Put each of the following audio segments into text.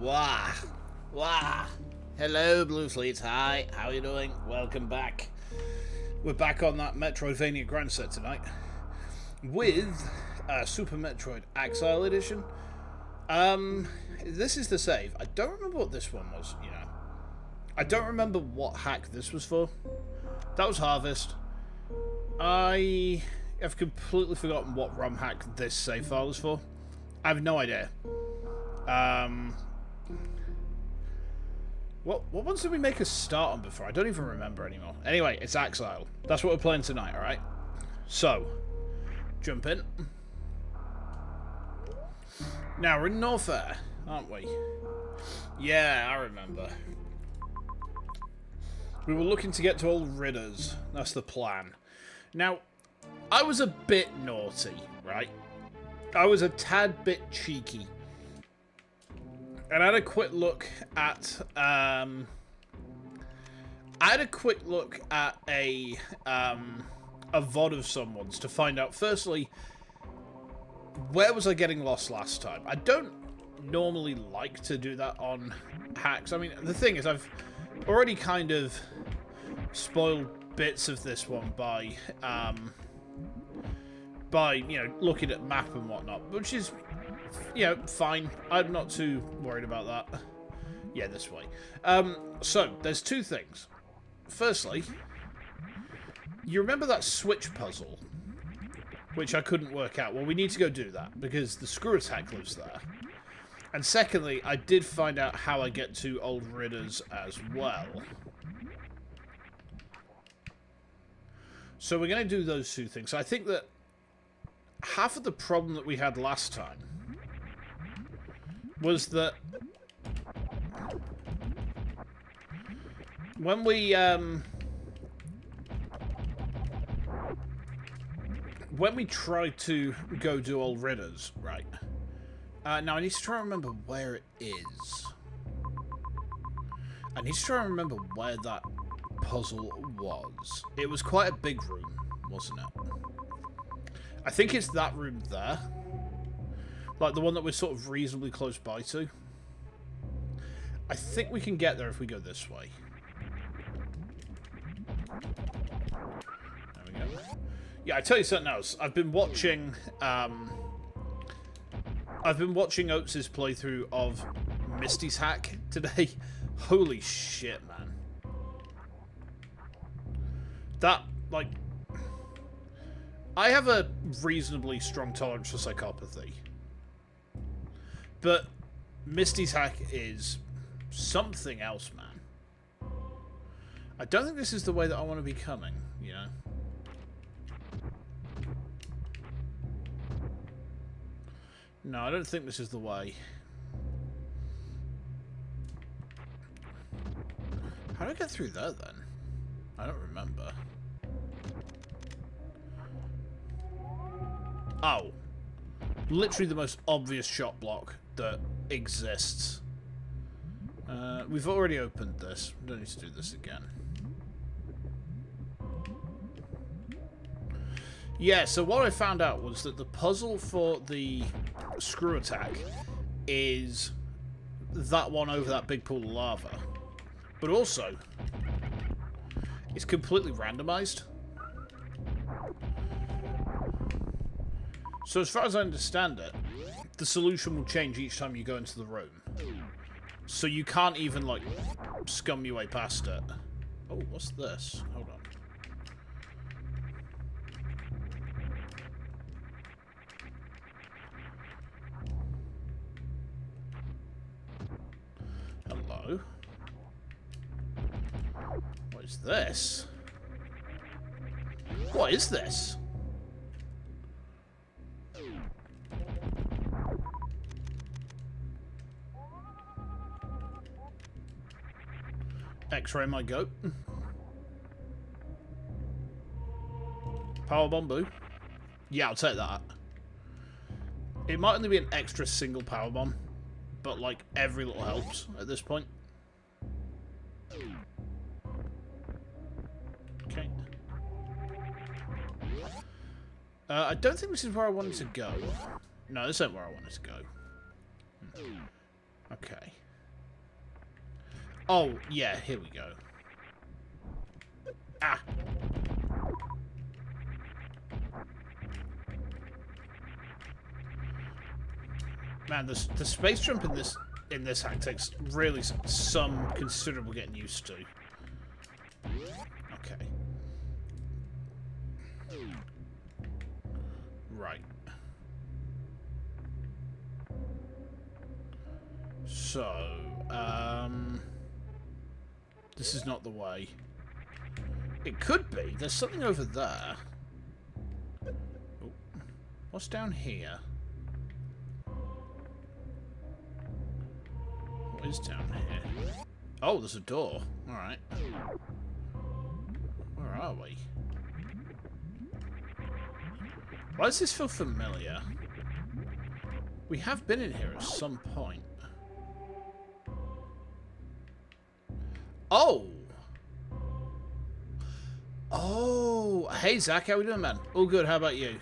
Wah! Wah! Hello, Blue Fleets. Hi, how are you doing? Welcome back. We're back on that Metroidvania grind set tonight with Super Metroid AXEIL Edition. This is the save. I don't remember what this one was, you know. I don't remember what hack this was for. That was Harvest. I have completely forgotten what ROM hack this save file was for. I have no idea. What ones did we make a start on before? I don't even remember anymore. Anyway, it's AXEIL. That's what we're playing tonight, alright? So, jump in. Now, we're in Norfair, aren't we? Yeah, I remember. We were looking to get to old Ridders. That's the plan. Now, I was a bit naughty, right? I was a tad bit cheeky. And I had a quick look at a VOD of someone's to find out, firstly, where was I getting lost last time? I don't normally like to do that on hacks. I mean, the thing is, I've already kind of spoiled bits of this one by you know, looking at map and whatnot, which is, you know, fine. I'm not too worried about that. Yeah, this way. So, there's two things. Firstly, you remember that switch puzzle, which I couldn't work out? Well, we need to go do that, because the screw attack lives there. And secondly, I did find out how I get to old Ridders as well. So we're going to do those two things. So I think that half of the problem that we had last time was that when we tried to go do old Ridders, right? Now I need to try and remember where it is. I need to try and remember where that puzzle was. It was quite a big room, wasn't it? I think it's that room there. Like the one that we're sort of reasonably close by to. I think we can get there if we go this way. There we go. Yeah, I tell you something else. I've been watching Oates' playthrough of Misty's hack today. Holy shit, man. That, like, I have a reasonably strong tolerance for psychopathy. But Misty's hack is something else, man. I don't think this is the way that I want to be coming, you know? No, I don't think this is the way. How do I get through there, then? I don't remember. Oh. Literally the most obvious shot block that exists. We've already opened this. We don't need to do this again. Yeah, so what I found out was that the puzzle for the screw attack is that one over that big pool of lava. But also, it's completely randomized. So as far as I understand it, the solution will change each time you go into the room. So you can't even, like, scum your way past it. Oh, what's this? Hold on. Hello? What is this? What is this? X-ray my goat. Power bomb. Yeah, I'll take that. It might only be an extra single power bomb, but like every little helps at this point. Okay. I don't think this is where I wanted to go. No, this ain't where I wanted to go. Okay. Oh, yeah, here we go. Ah. Man, the space jump in this hack takes really some considerable getting used to. Okay. Right. So, this is not the way. It could be. There's something over there. Oh. What's down here? What is down here? Oh, there's a door. Alright. Where are we? Why does this feel familiar? We have been in here at some point. Oh! Oh! Hey, Zach, how we doing, man? All good, how about you?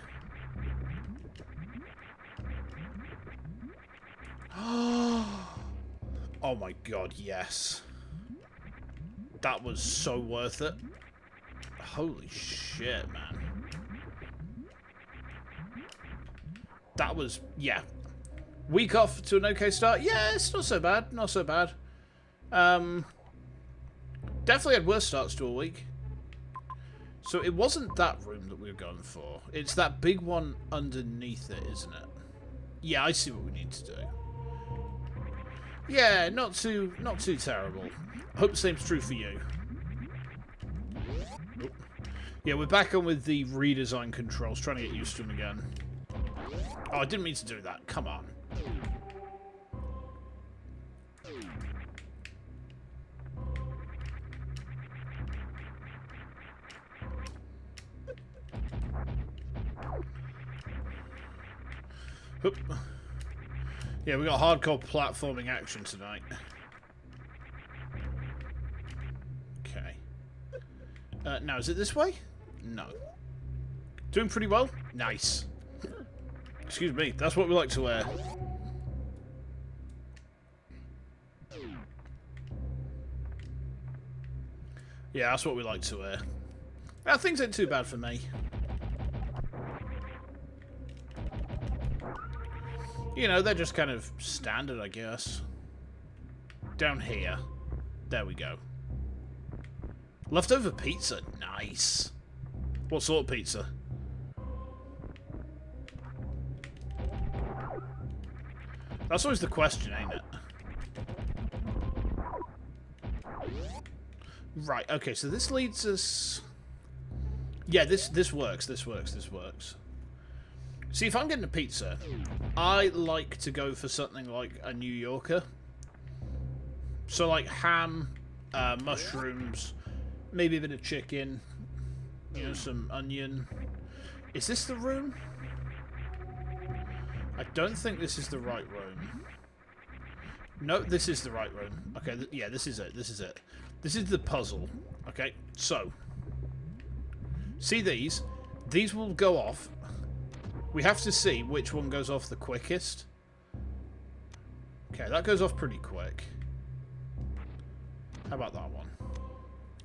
Oh my god, yes. That was so worth it. Holy shit, man. That was, yeah. Week off to an okay start? Yeah, it's not so bad. Not so bad. Definitely had worse starts to a week. So it wasn't that room that we were going for. It's that big one underneath it, isn't it? Yeah, I see what we need to do. Yeah, not too terrible. I hope the same's true for you. Oh. Yeah, we're back on with the redesign controls, trying to get used to them again. Oh, I didn't mean to do that. Come on. Oop. Yeah, we got hardcore platforming action tonight. Okay. Now, is it this way? No. Doing pretty well? Nice. Excuse me, that's what we like to wear. Yeah, that's what we like to wear. Now, things ain't too bad for me. You know, they're just kind of standard, I guess. Down here. There we go. Leftover pizza. Nice. What sort of pizza? That's always the question, ain't it? Right, okay, so this leads us... Yeah, this works, this works. See, if I'm getting a pizza, I like to go for something like a New Yorker. So, like ham, mushrooms, maybe a bit of chicken, you know, some onion. Is this the room? I don't think this is the right room. No, this is the right room. Okay, yeah, this is it. This is the puzzle. Okay, so. See these? These will go off. We have to see which one goes off the quickest. Okay, that goes off pretty quick. How about that one?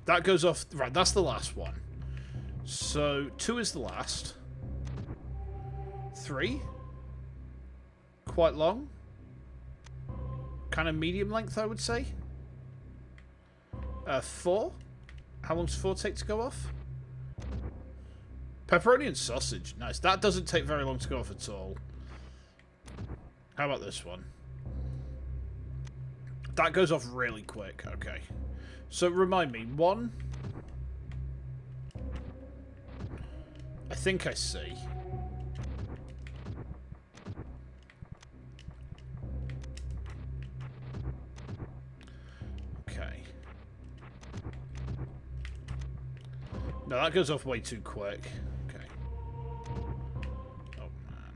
That goes off... Right, that's the last one. So, 2 is the last. 3? Quite long. Kind of medium length, I would say. 4? How long does 4 take to go off? Pepperoni and sausage. Nice. That doesn't take very long to go off at all. How about this one? That goes off really quick. Okay. So, remind me. 1. I think I see. Okay. No, that goes off way too quick. Okay. Oh, man.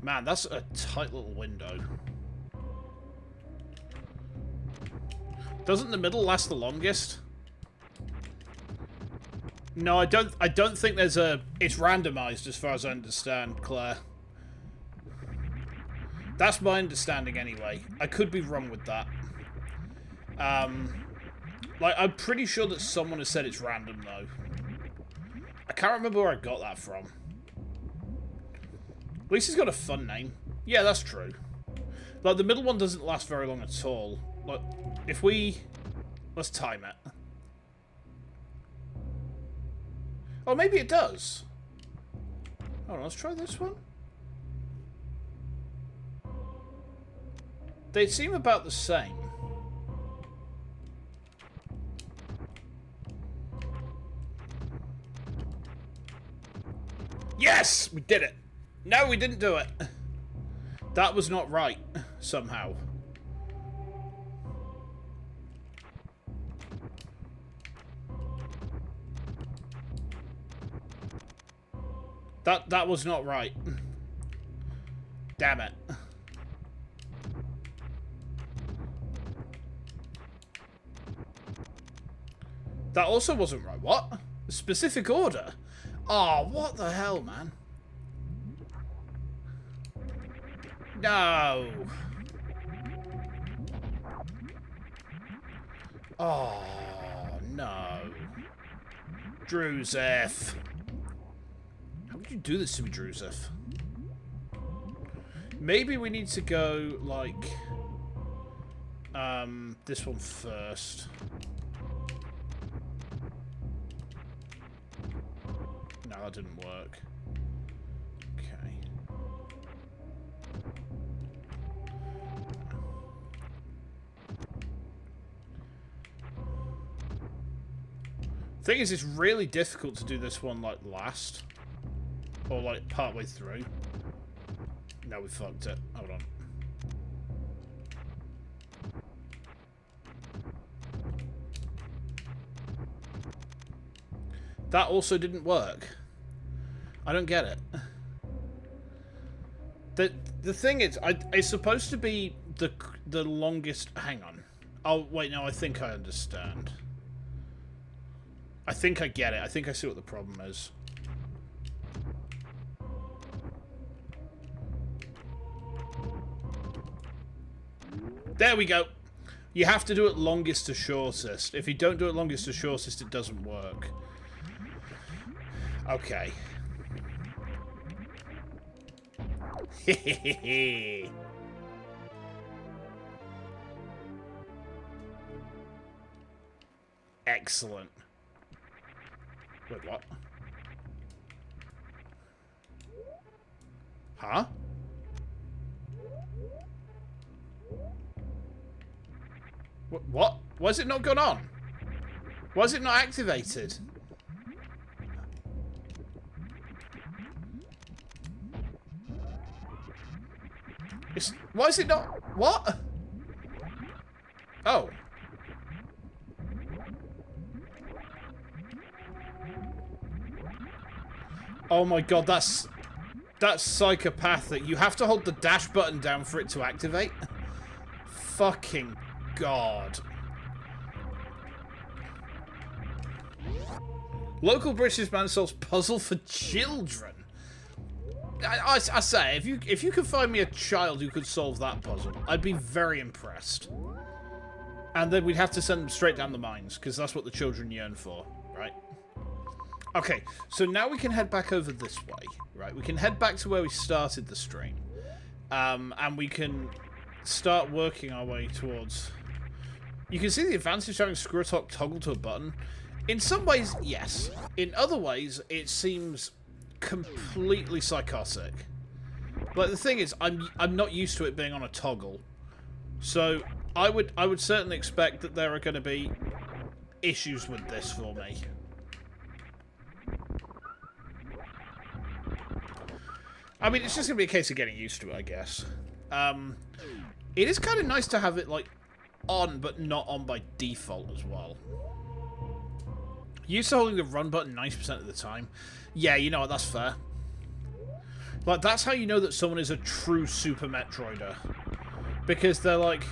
Man, that's a tight little window. Doesn't the middle last the longest? No, I don't think there's a... It's randomized as far as I understand, Claire. That's my understanding anyway. I could be wrong with that. Like, I'm pretty sure that someone has said it's random, though. I can't remember where I got that from. At least he's got a fun name. Yeah, that's true. Like, the middle one doesn't last very long at all. Like, if we... Let's time it. Oh, maybe it does. Hold on, let's try this one. They seem about the same. Yes! We did it! No, we didn't do it. That was not right, somehow. That was not right. Damn it. That also wasn't right. What? A specific order? Oh, what the hell, man? No. Oh, no. Druzef. How would you do this to me, Druzef? Maybe we need to go, like... this one first. No, that didn't work. Okay. Thing is, it's really difficult to do this one, like, last. Or, like, partway through. No, we fucked it. Hold on. That also didn't work. I don't get it. The thing is, it's supposed to be the longest... Hang on. Oh, wait, no, I think I understand. I think I get it. I think I see what the problem is. There we go. You have to do it longest to shortest. If you don't do it longest to shortest, it doesn't work. Okay. Excellent. Wait, what? Huh? What? Why has it not gone on? Why is it not activated? Why is it not... What? Oh. Oh my god, that's psychopathic. You have to hold the dash button down for it to activate? Fucking god. Local British man solves puzzle for children. I say, if you could find me a child who could solve that puzzle, I'd be very impressed. And then we'd have to send them straight down the mines, because that's what the children yearn for, right? Okay, so now we can head back over this way, right? We can head back to where we started the stream. And we can start working our way towards... You can see the advantage of having Screw-A-Talk toggle to a button. In some ways, yes. In other ways, it seems completely psychotic. But the thing is, I'm not used to it being on a toggle. So I would certainly expect that there are going to be issues with this for me. I mean, it's just going to be a case of getting used to it, I guess. It is kind of nice to have it, like, on, but not on by default as well. Used to holding the run button 90% of the time. Yeah, you know what, that's fair. Like, that's how you know that someone is a true Super Metroider. Because they're like,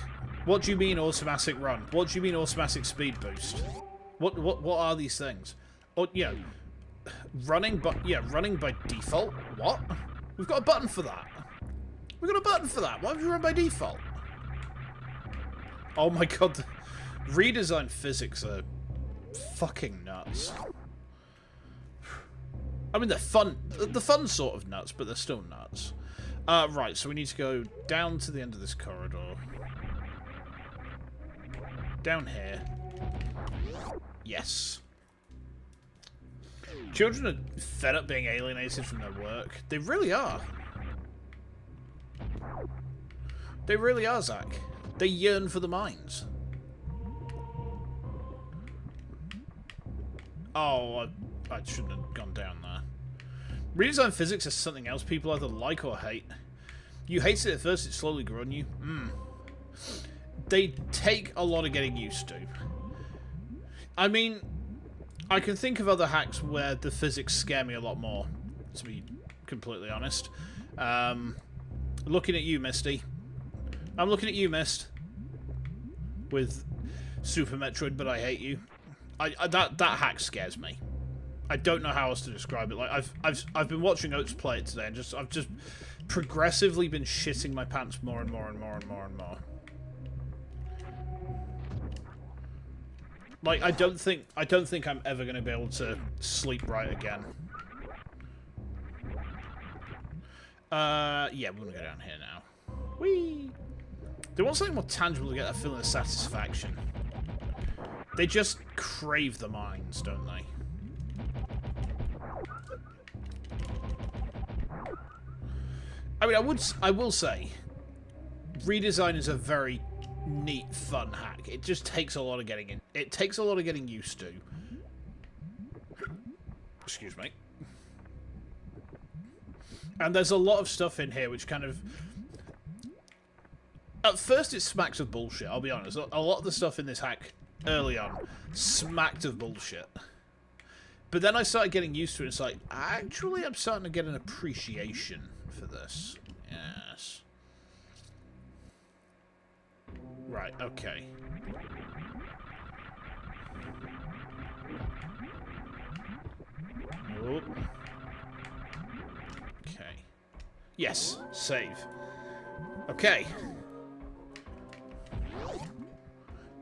what do you mean automatic run? What do you mean automatic speed boost? What are these things? Or, you know, running by default? What? We've got a button for that. We got a button for that. Why would you run by default? Oh my god. The redesign physics are fucking nuts. I mean, they're fun. The fun sort of nuts, but they're still nuts. Right, so we need to go down to the end of this corridor. Down here. Yes. Children are fed up being alienated from their work. They really are. They really are, Zach. They yearn for the mines. Oh, I shouldn't have gone down there. Redesign physics is something else people either like or hate. You hate it at first, it slowly grew on you. They take a lot of getting used to. I mean, I can think of other hacks where the physics scare me a lot more, to be completely honest. Looking at you, Misty. I'm looking at you, Mist. With Super Metroid, but I hate you. That hack scares me. I don't know how else to describe it. Like I've been watching Oates play it today, and I've just progressively been shitting my pants more and more and more and more and more. Like I don't think I'm ever going to be able to sleep right again. Yeah, we're gonna go down here now. Whee! They want something more tangible to get that feeling of satisfaction. They just crave the mines, don't they? I mean, I will say, redesign is a very neat, fun hack. It just takes a lot of getting in. It takes a lot of getting used to. Excuse me. And there's a lot of stuff in here which kind of... At first it smacks of bullshit, I'll be honest. A lot of the stuff in this hack, early on, smacked of bullshit. But then I started getting used to it, and it's like, actually I'm starting to get an appreciation for this. Yes. Right, okay. Oh. Okay. Yes, save. Okay.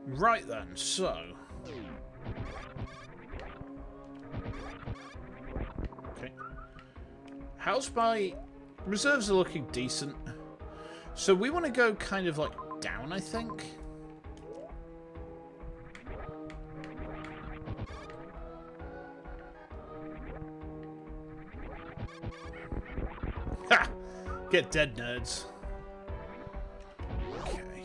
Right then, so... Okay. How's my... Reserves are looking decent. So we want to go kind of like down, I think. Ha! Get dead, nerds. Okay.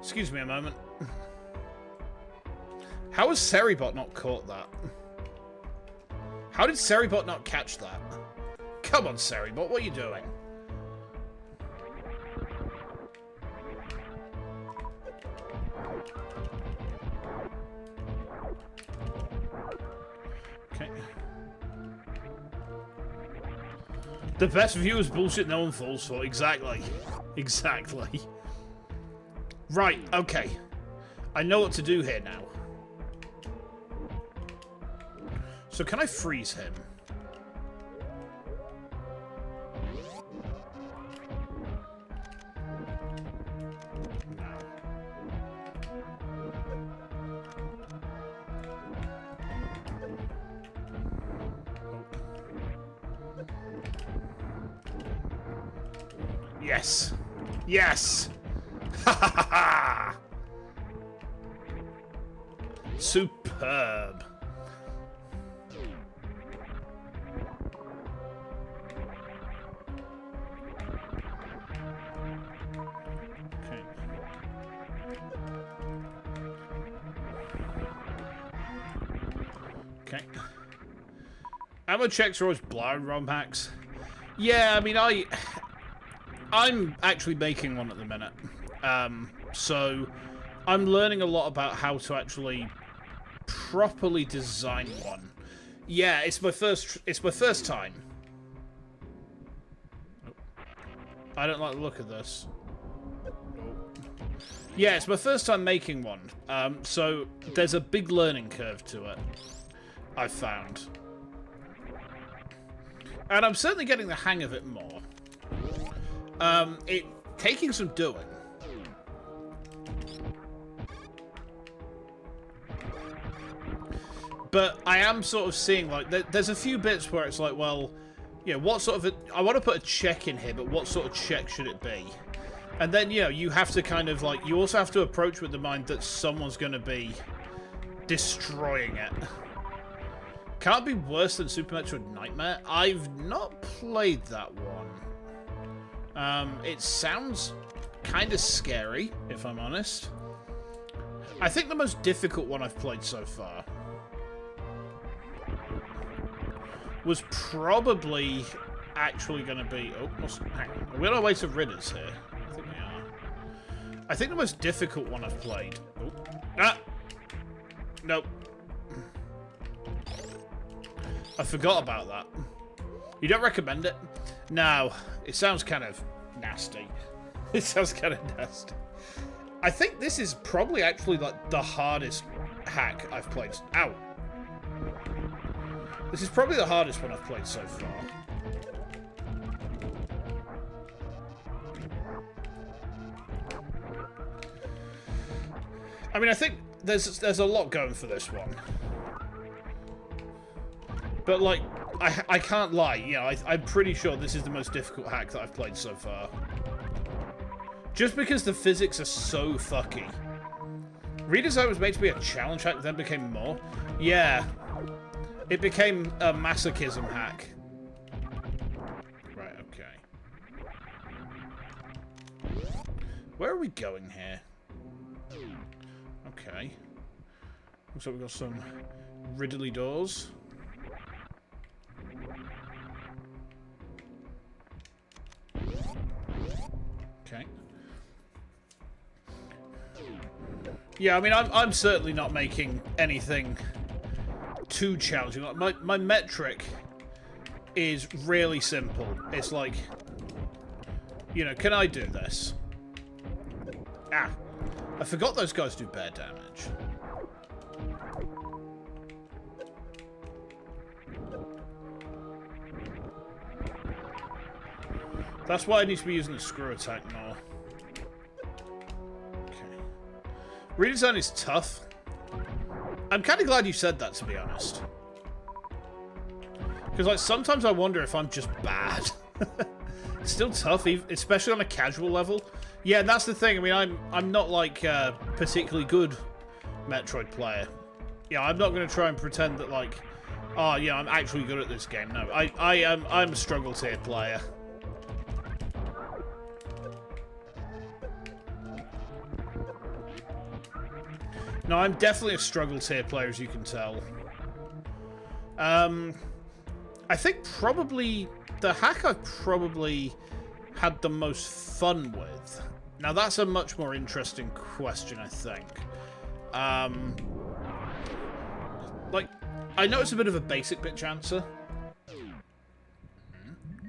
Excuse me a moment. How has Ceribot not caught that? How did Ceribot not catch that? Come on, Ceribot, what are you doing? Okay. The best view is bullshit no one falls for. Exactly. Exactly. Right, okay. I know what to do here now. So can I freeze him? No. Yes. Yes. Ha ha ha ha. Superb. Okay. Ammo checks are always blind ROM hacks. Yeah, I mean, I'm actually making one at the minute. So I'm learning a lot about how to actually properly design one. Yeah, it's my first time. I don't like the look of this. Yeah, it's my first time making one. So there's a big learning curve to it, I've found. And I'm certainly getting the hang of it more. It taking some doing. But I am sort of seeing, like, there's a few bits where it's like, well, you know, what sort of... I want to put a check in here, but what sort of check should it be? And then, you know, you have to kind of, like... You also have to approach with the mind that someone's going to be destroying it. Can't be worse than Super Metroid Nightmare. I've not played that one. It sounds kind of scary, if I'm honest. I think the most difficult one I've played so far was probably actually going to be... Oh, hang on. Are we on our way to Ridders here? I think we are. I think the most difficult one I've played... Oh. Ah! Nope. I forgot about that. You don't recommend it? No. It sounds kind of nasty. It sounds kind of nasty. I think this is probably actually like the hardest hack I've played. Ow. This is probably the hardest one I've played so far. I mean, I think there's a lot going for this one. But, like, I can't lie. You know, I'm pretty sure this is the most difficult hack that I've played so far. Just because the physics are so fucky. Redesign was made to be a challenge hack, then became more. Yeah. It became a masochism hack. Right, okay. Where are we going here? Okay. Looks like we've got some riddly doors. Okay. Yeah, I mean, I'm certainly not making anything too challenging. Like, my metric is really simple. It's like, you know, can I do this? Ah, I forgot those guys do bear damage. That's why I need to be using the screw attack more. Okay. Redesign is tough. I'm kind of glad you said that, to be honest. Because, like, sometimes I wonder if I'm just bad. It's still tough, especially on a casual level. Yeah, and that's the thing. I mean, I'm not, like, a particularly good Metroid player. Yeah, I'm not going to try and pretend that, like, oh, yeah, I'm actually good at this game. No, I'm a struggle tier player. No, I'm definitely a struggle tier player, as you can tell. I think probably the hack I've probably had the most fun with. Now, that's a much more interesting question, I think. Like, I know it's a bit of a basic bitch answer.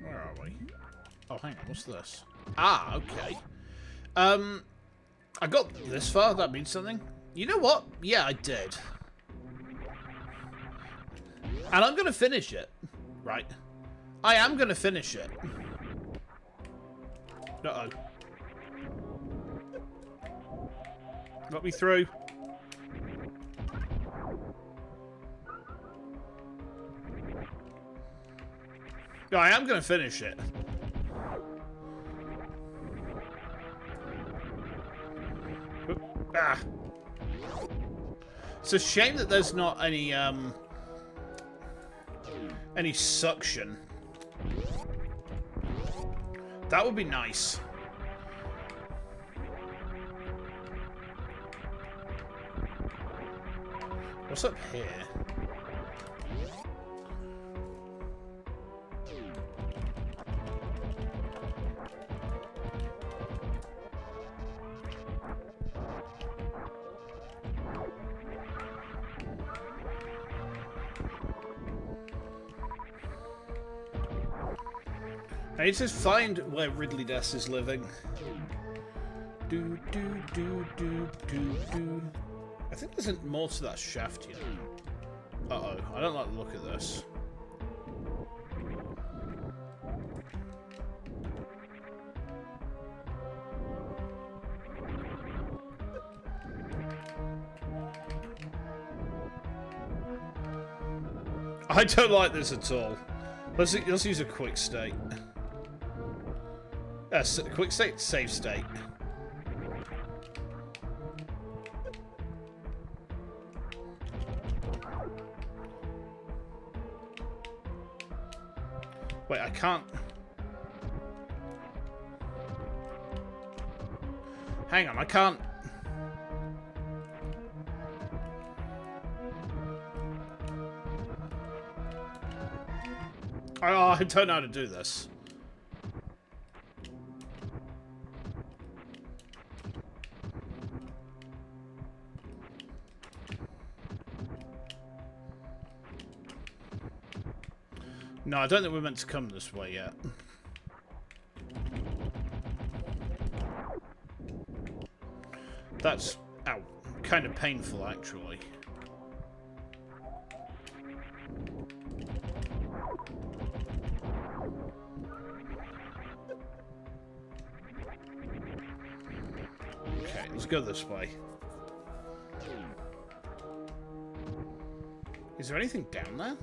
Where are we? Oh, hang on, what's this? Ah, okay. I got this far, that means something. You know what? Yeah, I did. And I'm going to finish it. Right. I am going to finish it. Uh-oh. Got me through. No, I am going to finish it. Ah. It's a shame that there's not any suction. That would be nice. What's up here? I need to find where Ridley Death is living. Do. I think there's more to that shaft, you know. Uh-oh, I don't like the look of this. I don't like this at all. Let's use a quick state. Quick state, save state. Wait, I can't... Hang on, I can't... Oh, I don't know how to do this. No, I don't think we're meant to come this way yet. That's, ow, kind of painful, actually. Okay, let's go this way. Is there anything down there?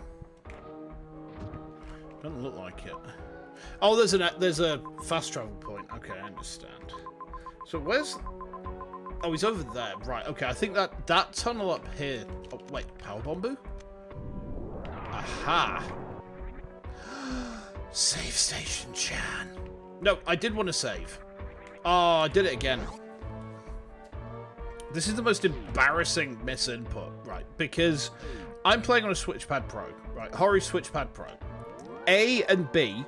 Doesn't look like it. Oh, there's a fast travel point. Okay, I understand. So where's... Oh, he's over there. Right, okay. I think that tunnel up here... Oh, wait. Power Bombu? Aha! Save station, Chan. No, I did want to save. Oh, I did it again. This is the most embarrassing misinput, right? Because I'm playing on a Switchpad Pro, right? Hori Switchpad Pro. A and B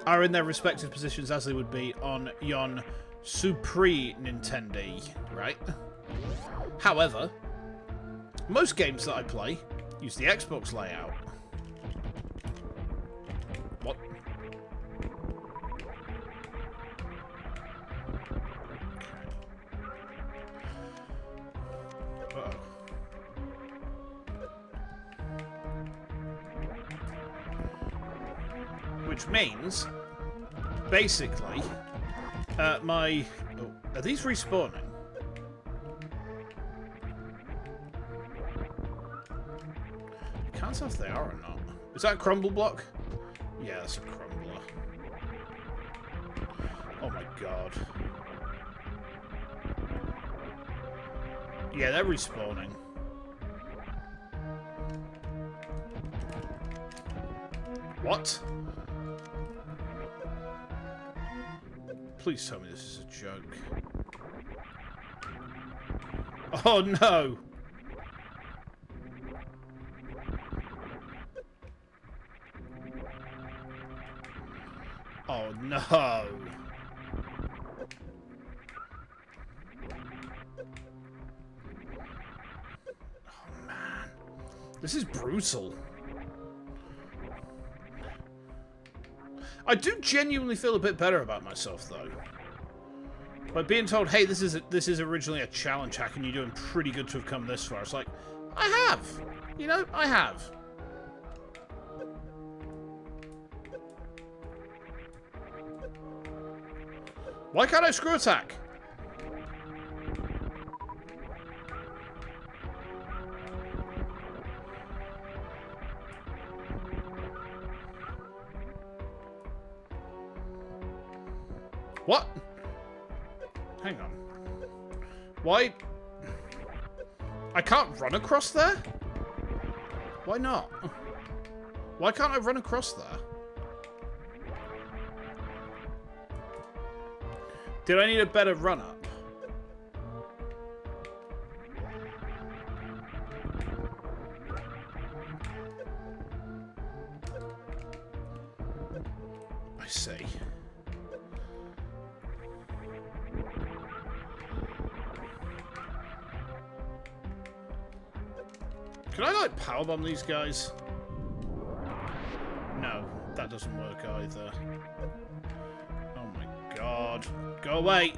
are in their respective positions as they would be on yon Super Nintendo, right? However, most games that I play use the Xbox layout. What? Uh-oh. Which means, basically, my... Oh, are these respawning? I can't tell if they are or not. Is that a crumble block? Yeah, that's a crumbler. Oh my god. Yeah, they're respawning. What? Please tell me this is a joke. Oh no! Oh no! Oh man. This is brutal. I do genuinely feel a bit better about myself, though. By being told, hey, this is originally a challenge hack, and you're doing pretty good to have come this far. It's like, I have. You know, I have. Why can't I screw attack? What? Hang on. Why? I can't run across there? Why not? Why can't I run across there? Did I need a better run-up? I see. Can I, like, powerbomb these guys? No, that doesn't work either. Oh my god. Go away!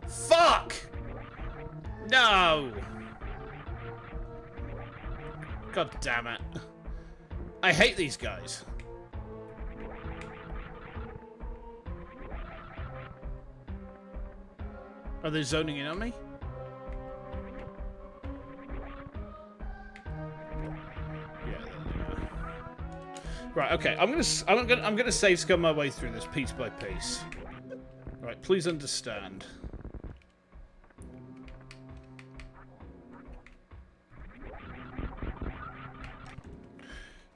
Fuck! No! God damn it. I hate these guys. Are they zoning in on me? Right, okay. I'm gonna save scum my way through this piece by piece. Right, please understand.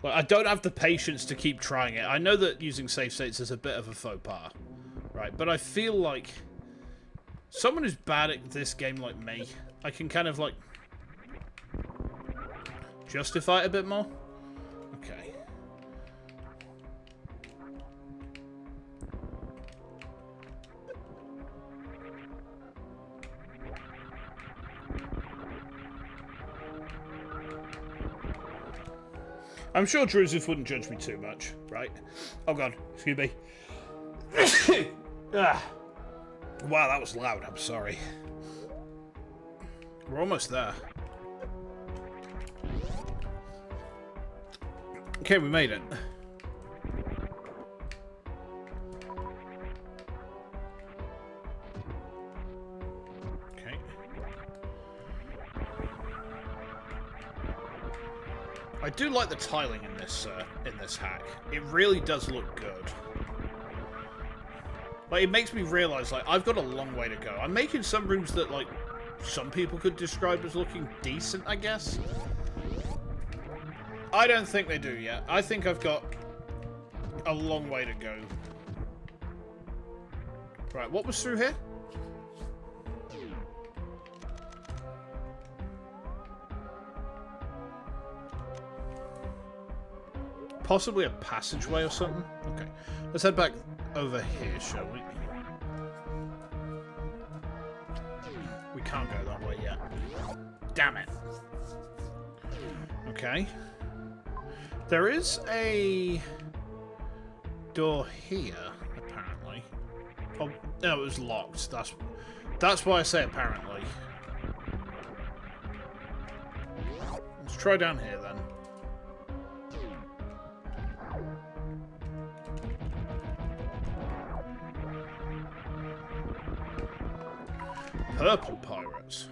Like, I don't have the patience to keep trying it. I know that using save states is a bit of a faux pas, right? But I feel like someone who's bad at this game like me, I can kind of like justify it a bit more. Okay. I'm sure Druzif wouldn't judge me too much, right? Oh god, excuse me. Wow, that was loud, I'm sorry. We're almost there. Okay, we made it. Okay. I do like the tiling in this hack. It really does look good. Like, it makes me realise, like, I've got a long way to go. I'm making some rooms that, like, some people could describe as looking decent, I guess. I don't think they do yet. I think I've got a long way to go. Right, what was through here? Possibly a passageway or something? Okay. Let's head back over here, shall we? We can't go that way yet. Damn it. Okay. There is a door here, apparently. Oh, no, it was locked. That's why I say apparently. Let's try down here, then. Purple pirates.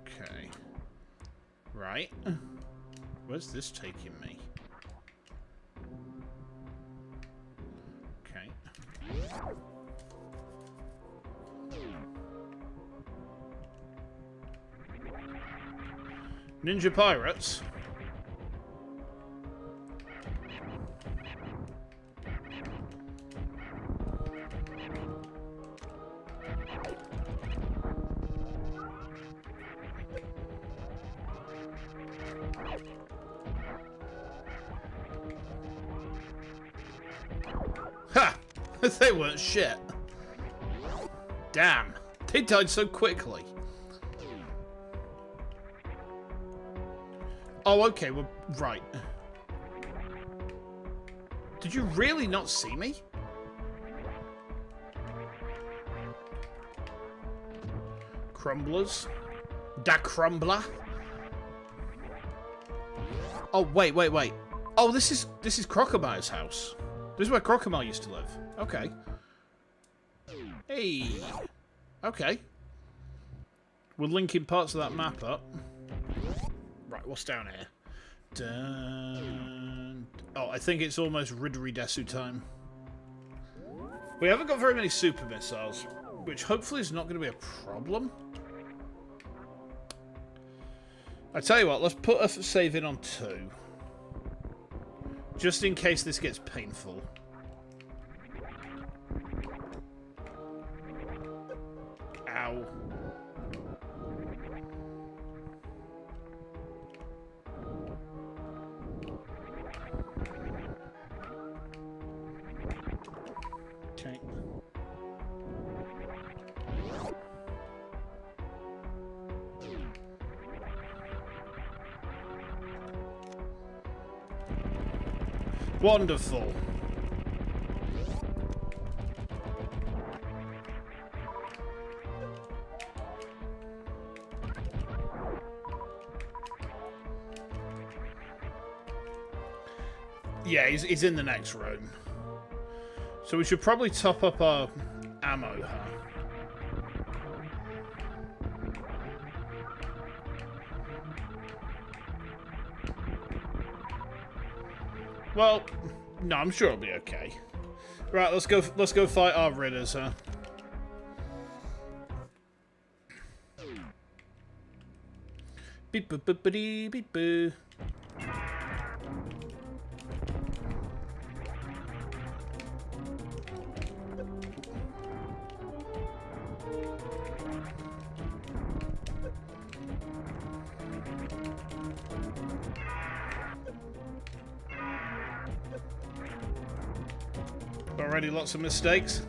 Okay. Right. Where's this taking me? Okay. Ninja pirates. Ha! They weren't shit. Damn. They died so quickly. Oh, okay, well, right. Did you really not see me? Crumblers? Da Crumbler? Oh, wait. Oh, this is Crocodile's house. This is where Crocodile used to live. Okay. Hey. Okay. We're linking parts of that map up. Right, what's down here? Dun... Oh, I think it's almost Ridri Desu time. We haven't got very many super missiles, which hopefully is not going to be a problem. I tell you what, let's put a save in on 2. Just in case this gets painful. Ow. Okay. Wonderful. Yeah, he's in the next room. So we should probably top up our ammo, huh? Well, no, I'm sure it'll be okay. Right, let's go fight our ridders, huh? Beep boop boop dee beep boo. Already lots of mistakes.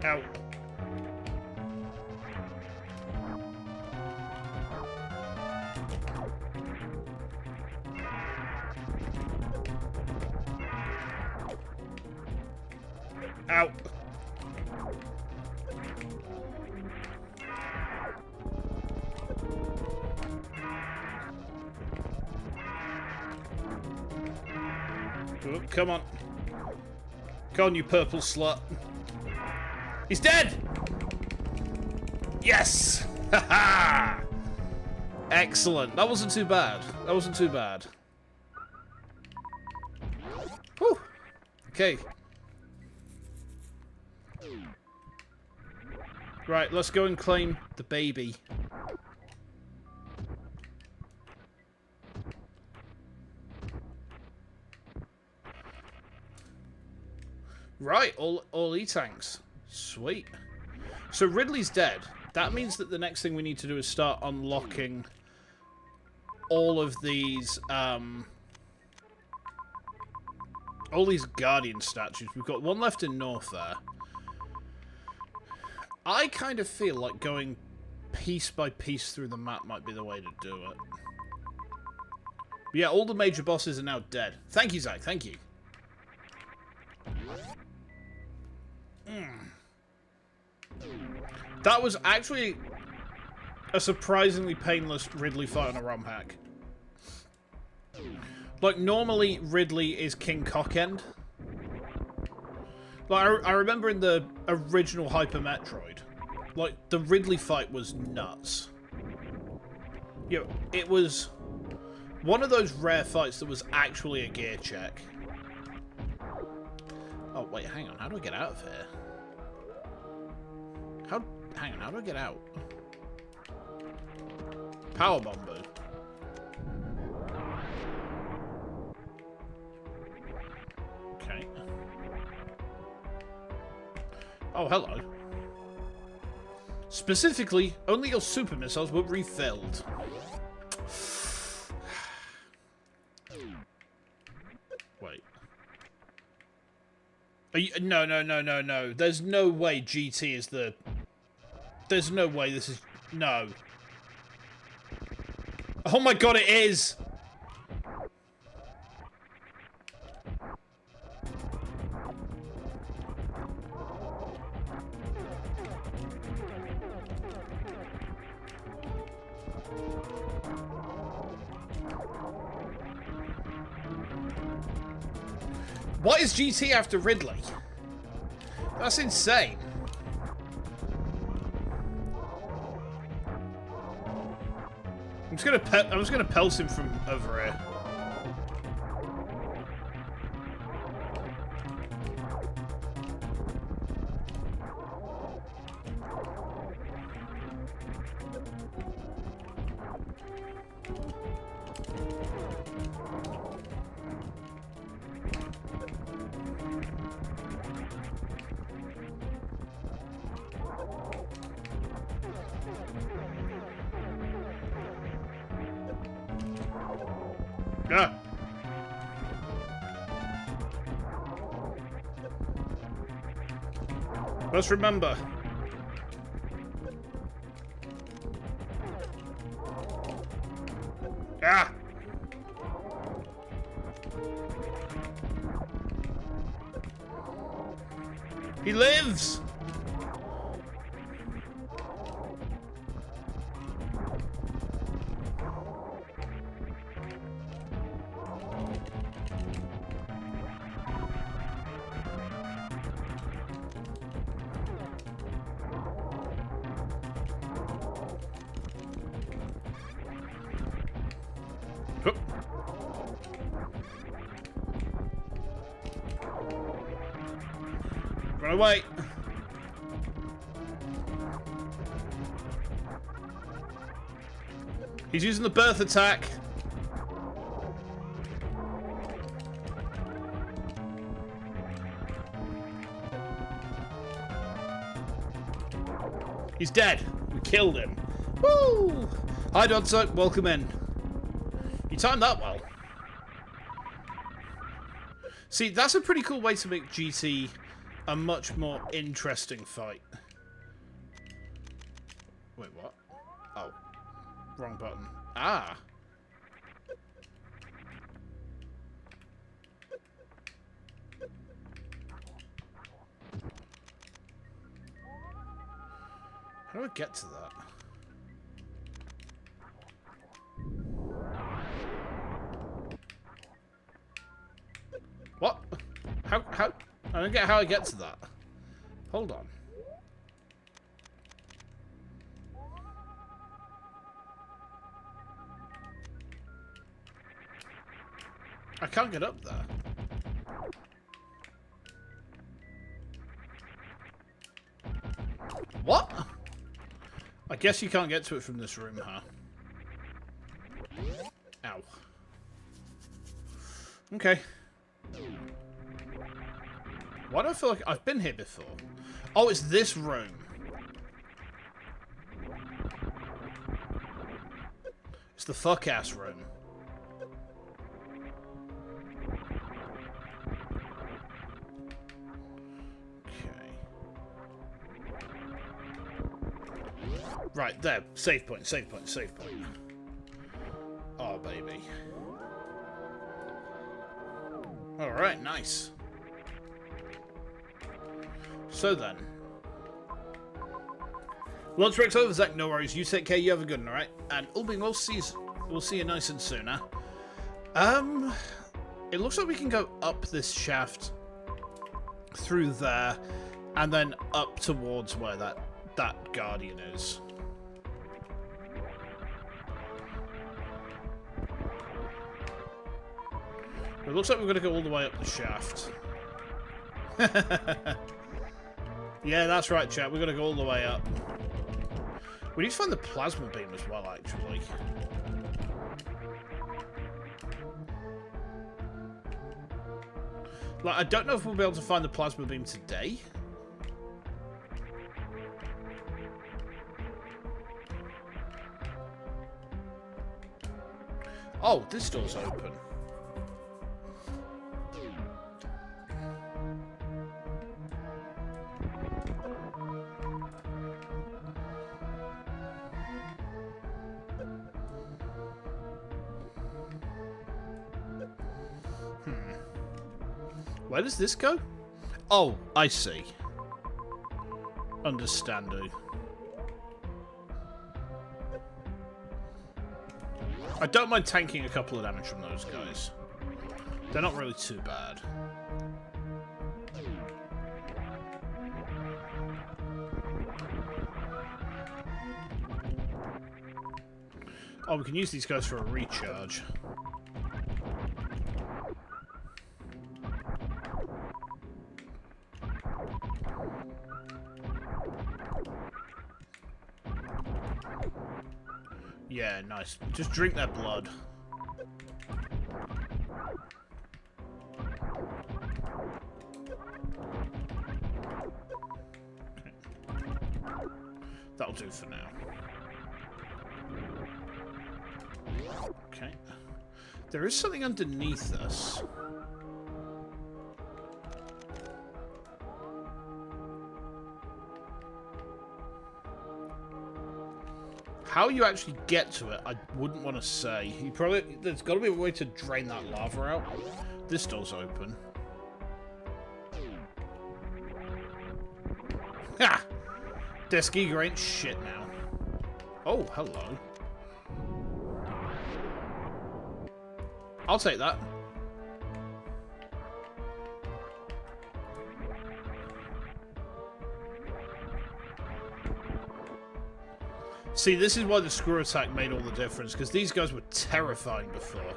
Ow. Ow. Oh, come on. Come on, you purple slut. He's dead! Yes! Haha! Excellent. That wasn't too bad. That wasn't too bad. Whew. Okay. Right, let's go and claim the baby. Right, all E-tanks. Sweet. So Ridley's dead. That means that the next thing we need to do is start unlocking all of these, all these Guardian statues. We've got one left in North there. I kind of feel like going piece by piece through the map might be the way to do it. But yeah, all the major bosses are now dead. Thank you, Zach. Thank you. That was actually a surprisingly painless Ridley fight on a ROM hack. Like, normally Ridley is King Cockend. Like, I remember in the original Hyper Metroid, like, the Ridley fight was nuts. You know, it was one of those rare fights that was actually a gear check. Oh, wait, hang on. How do I get out of here? Hang on, how do I get out? Power bomb. Okay. Oh, hello. Specifically, only your super missiles were refilled. Wait. Are you, no. There's no way GT is the... There's no way this is... No. Oh my god, it is! Why is GT after Ridley? That's insane. I'm just gonna pelt him from over here. Let's remember. Ah! He lives! Hup. Run away! He's using the birth attack. He's dead. We killed him. Woo! Hi, Dodso. Welcome in. You timed that well. See, that's a pretty cool way to make GT a much more interesting fight. Wait, what? Oh. Wrong button. Ah. How do I get to that? What? How? I don't get how I get to that. Hold on. I can't get up there. What? I guess you can't get to it from this room, huh? Ow. Okay. Why do I feel like I've been here before? Oh, it's this room. It's the fuck-ass room. Right, there. Save point, save point, save point. Oh, baby. Alright, nice. So then. Lunch break's over, Zach. No worries. You take care. You have a good one, alright? And Ulbing, we'll see you nice and soon, huh? It looks like we can go up this shaft through there and then up towards where that guardian is. It looks like we're going to go all the way up the shaft. Yeah, that's right, chat. We're going to go all the way up. We need to find the plasma beam as well, actually. Like, I don't know if we'll be able to find the plasma beam today. Oh, this door's open. Where does this go? Oh, I see. Understanding. I don't mind tanking a couple of damage from those guys. They're not really too bad. Oh, we can use these guys for a recharge. Yeah, nice. Just drink that blood. Okay. That'll do for now. Okay. There is something underneath us. How you actually get to it, I wouldn't want to say. There's got to be a way to drain that lava out. This door's open. Ha! Desk Eager ain't shit now. Oh, hello. I'll take that. See, this is why the screw attack made all the difference, because these guys were terrifying before.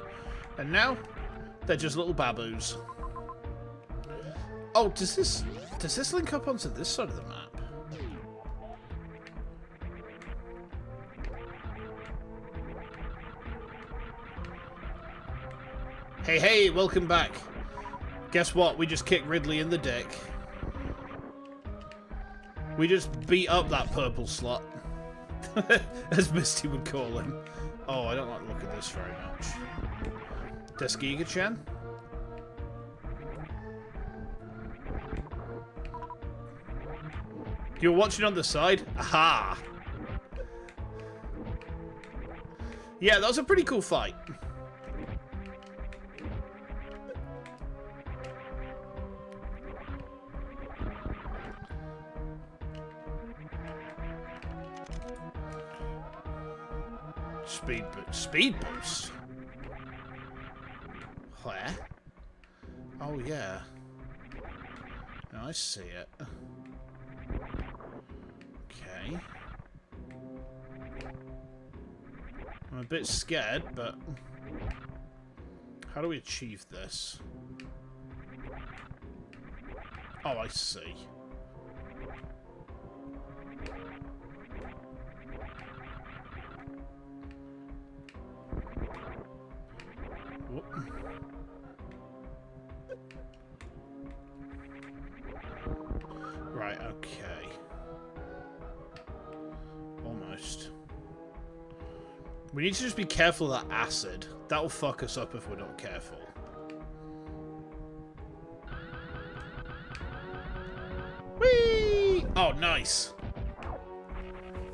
And now, they're just little baboos. Oh, does this link up onto this side of the map? Hey, hey, welcome back. Guess what? We just kicked Ridley in the dick. We just beat up that purple slot. As Misty would call him. Oh, I don't like the look at this very much. Deskiga-chan? You're watching on the side? Aha! Yeah, that was a pretty cool fight. Speed boost? Where? Oh, yeah. I see it. Okay. I'm a bit scared, but... How do we achieve this? Oh, I see. Right, okay. Almost. We need to just be careful of that acid. That'll fuck us up if we're not careful. Whee! Oh, nice.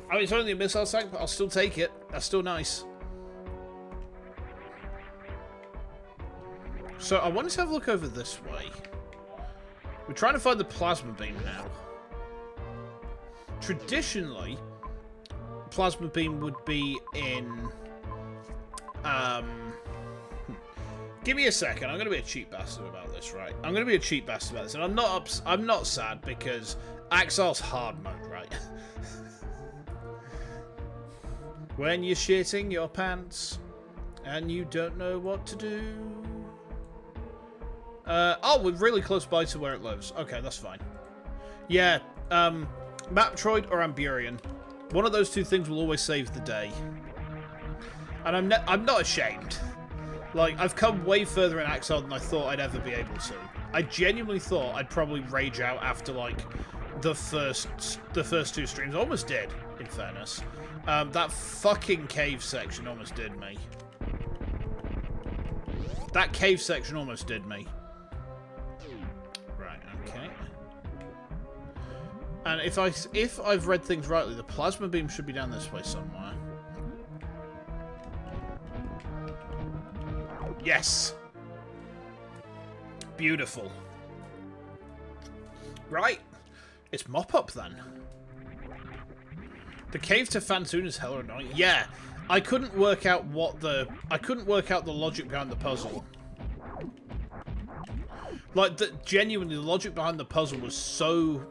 I mean, it's only a missile tank, but I'll still take it. That's still nice. So, I wanted to have a look over this way. We're trying to find the plasma beam now. Traditionally, plasma beam would be in... Give me a second. I'm going to be a cheap bastard about this, right? I'm going to be a cheap bastard about this. And I'm not sad because AXEIL's hard mode, right? When you're shitting your pants and you don't know what to do... oh, we're really close by to where it lives. Okay, that's fine. Yeah, Metroid or Amburian. One of those two things will always save the day. And I'm not ashamed. Like, I've come way further in AXEIL than I thought I'd ever be able to. I genuinely thought I'd probably rage out after, like, the first two streams. I almost did, in fairness. That fucking cave section almost did me. That cave section almost did me. Okay. And if I've read things rightly, the plasma beam should be down this way somewhere. Yes. Beautiful. Right. It's mop up then. The cave to Fantoon is hella annoying. Yeah. I couldn't work out the logic behind the puzzle. Like, genuinely, the logic behind the puzzle was so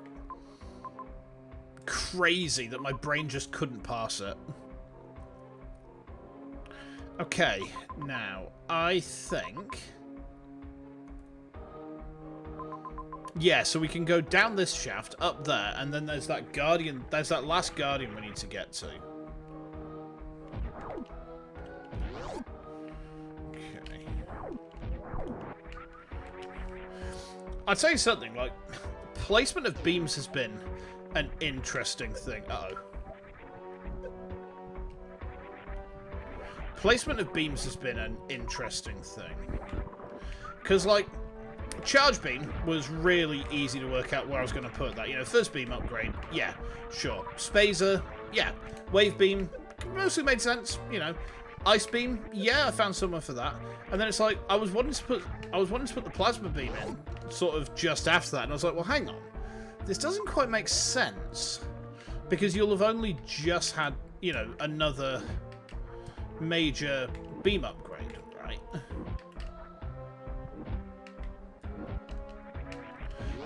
crazy that my brain just couldn't parse it. Okay, now, I think... Yeah, so we can go down this shaft, up there, and then there's that guardian, there's that last guardian we need to get to. Okay. I'll tell you something, like, placement of beams has been an interesting thing. Uh-oh. Placement of beams has been an interesting thing. Because, like, charge beam was really easy to work out where I was going to put that. You know, first beam upgrade, yeah, sure. Spazer, yeah. Wave beam, mostly made sense, you know. Ice beam, yeah, I found someone for that. And then it's like I was wanting to put the plasma beam in sort of just after that, and I was like, well, hang on. This doesn't quite make sense because you'll have only just had, you know, another major beam upgrade, right?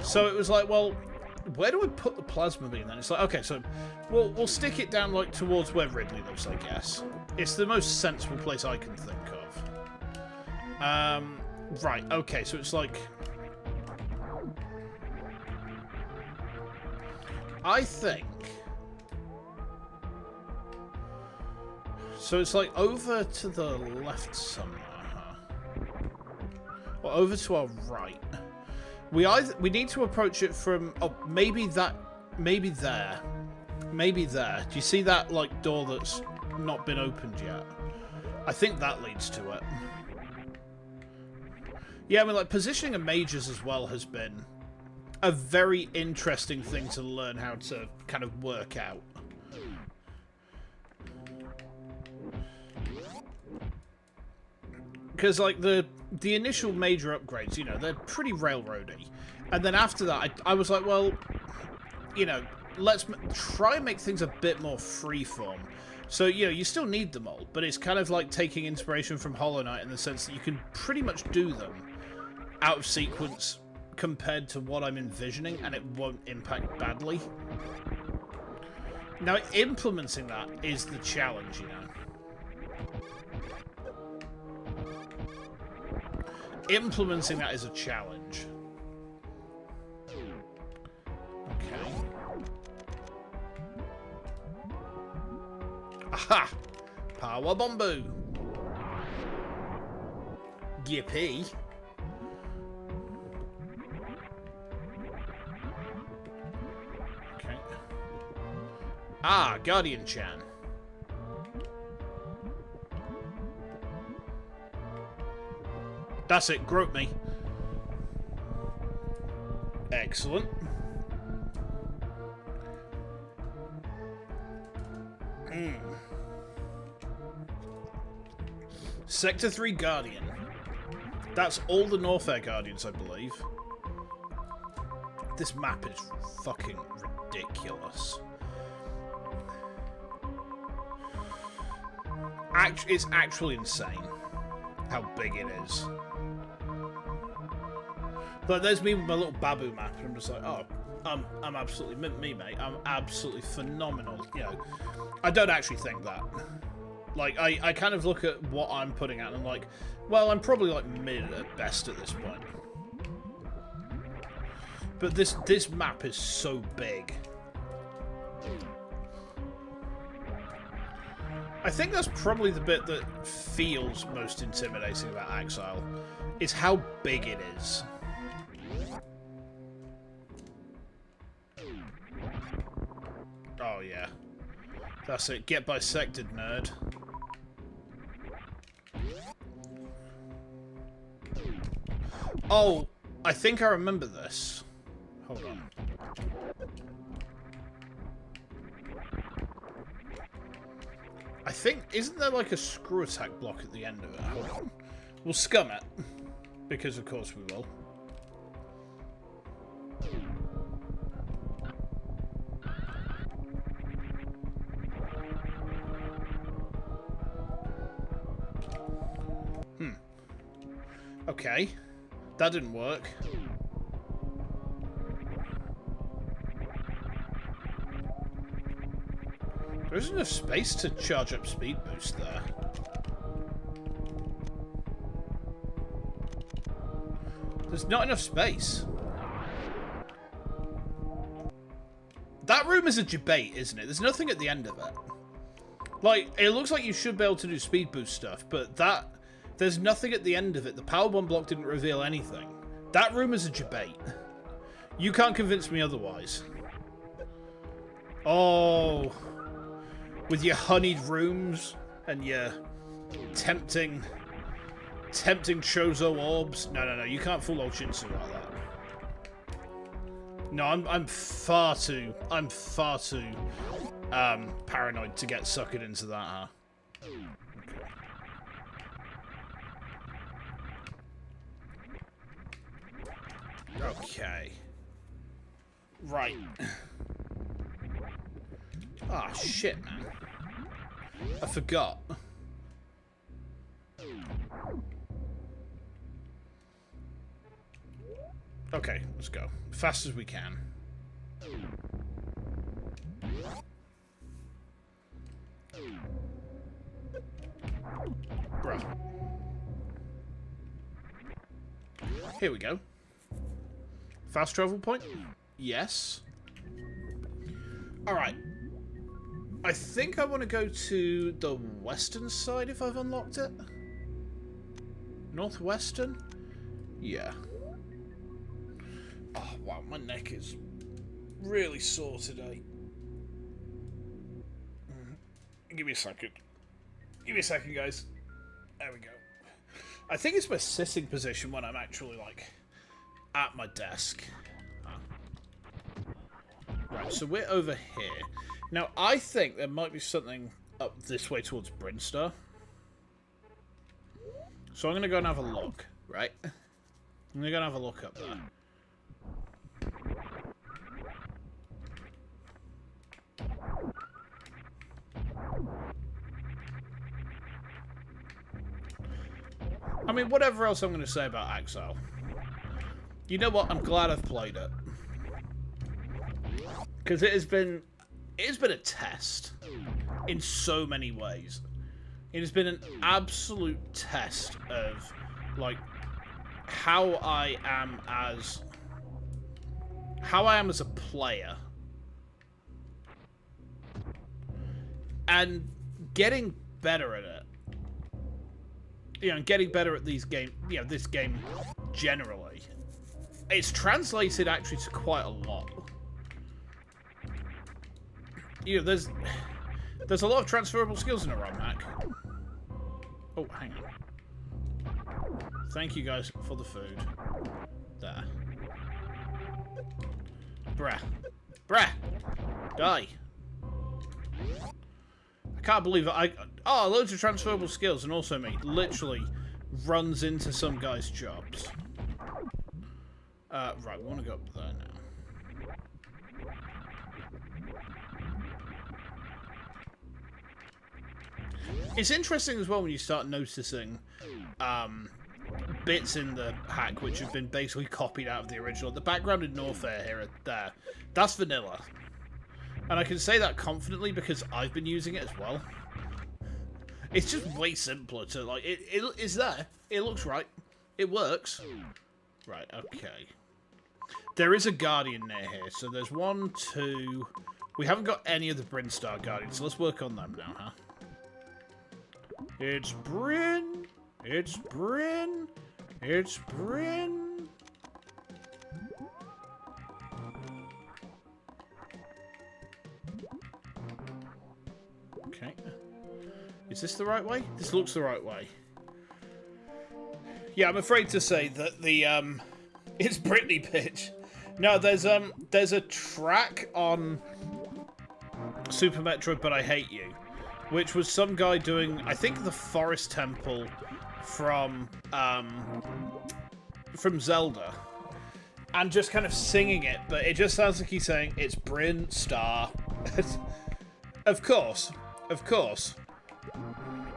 So it was like, well, where do we put the plasma beam then? It's like, okay, so we'll stick it down like towards where Ridley lives, I guess. It's the most sensible place I can think of. Right, okay, so it's like, I think, so it's like over to the left somewhere, huh? Or over to our right. We need to approach it from, oh, maybe there. Do you see that like door that's not been opened yet? I think that leads to it. Yeah, I mean, like, positioning of mages as well has been a very interesting thing to learn how to kind of work out. Because, like, the initial major upgrades, you know, they're pretty railroady. And then after that, I was like, well, you know, let's try and make things a bit more freeform. So, you know, you still need them all, but it's kind of like taking inspiration from Hollow Knight in the sense that you can pretty much do them out of sequence compared to what I'm envisioning, and it won't impact badly. Now, implementing that is the challenge, you know. Implementing that is a challenge. Okay. Aha! Power Bombu! Yippee! Okay. Ah, Guardian-chan. That's it, grope me. Excellent. Sector 3 Guardian. That's all the Norfair Guardians, I believe. This map is fucking ridiculous. It's actually insane how big it is. But there's me with my little Babu map, and I'm just like, oh, I'm absolutely me, mate. I'm absolutely phenomenal. You know, I don't actually think that. Like, I kind of look at what I'm putting out, and I'm like, well, I'm probably like mid at best at this point. But this map is so big. I think that's probably the bit that feels most intimidating about AXEIL, is how big it is. Oh yeah. That's it. Get bisected, nerd. Oh, I think I remember this. Hold on. I think, isn't there like a screw attack block at the end of it? Hold on. We'll scum it, because of course we will. Okay, that didn't work. There isn't enough space to charge up speed boost there. There's not enough space. That room is a debate, isn't it? There's nothing at the end of it. Like, it looks like you should be able to do speed boost stuff, but there's nothing at the end of it. The power bomb block didn't reveal anything. That room is a debate. You can't convince me otherwise. Oh, with your honeyed rooms and your tempting Chozo orbs. No, you can't fool old Shinsu like that. No, I'm far too paranoid to get suckered into that, huh? Okay. Right. Ah, shit, man. I forgot. Okay, let's go. Fast as we can. Bruh. Here we go. Fast travel point? Yes. Alright. I think I want to go to the western side if I've unlocked it. Northwestern? Yeah. Oh, wow, my neck is really sore today. Give me a second. Give me a second, guys. There we go. I think it's my sitting position when I'm actually, like, at my desk. Right, so we're over here. Now, I think there might be something up this way towards Brinstar. So I'm going to go and have a look, right? I'm going to go and have a look up there. I mean, whatever else I'm going to say about AXEIL. You know what? I'm glad I've played it. Because it has been a test in so many ways. It has been an absolute test of, like, how I am as a player. And getting better at it. You know, getting better at these games, you know, this game generally. It's translated actually to quite a lot. You know, there's a lot of transferable skills in a ROM hack. Oh, hang on. Thank you guys for the food. There. Bruh. Bruh! Die. I can't believe it. Oh, loads of transferable skills, and also me. Literally runs into some guy's jobs. Right, we want to go up there now. It's interesting as well when you start noticing bits in the hack which have been basically copied out of the original. The background in Norfair here, there. That's vanilla. And I can say that confidently because I've been using it as well. It's just way simpler to, like, it's there. It looks right. It works. Right, okay. There is a Guardian near here. So there's 1, 2... We haven't got any of the Brinstar Guardians, so let's work on them now, huh? It's Bryn. It's Bryn. It's Bryn. Okay. Is this the right way? This looks the right way. Yeah, I'm afraid to say that the it's Britney pitch. No, there's a track on Super Metroid, but I Hate You, which was some guy doing, I think, the Forest Temple from Zelda, and just kind of singing it, but it just sounds like he's saying it's Bryn Star. Of course.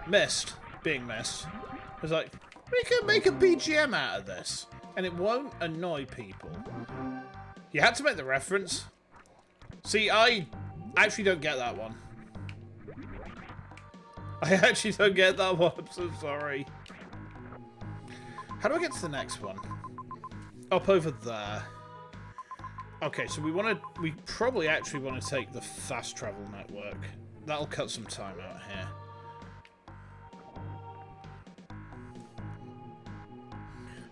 Missed, being missed. It's like, we can make a BGM out of this, and it won't annoy people. You had to make the reference. See, I actually don't get that one. I actually don't get that one. I'm so sorry. How do I get to the next one? Up over there. Okay, so we probably actually want to take the fast travel network. That'll cut some time out here.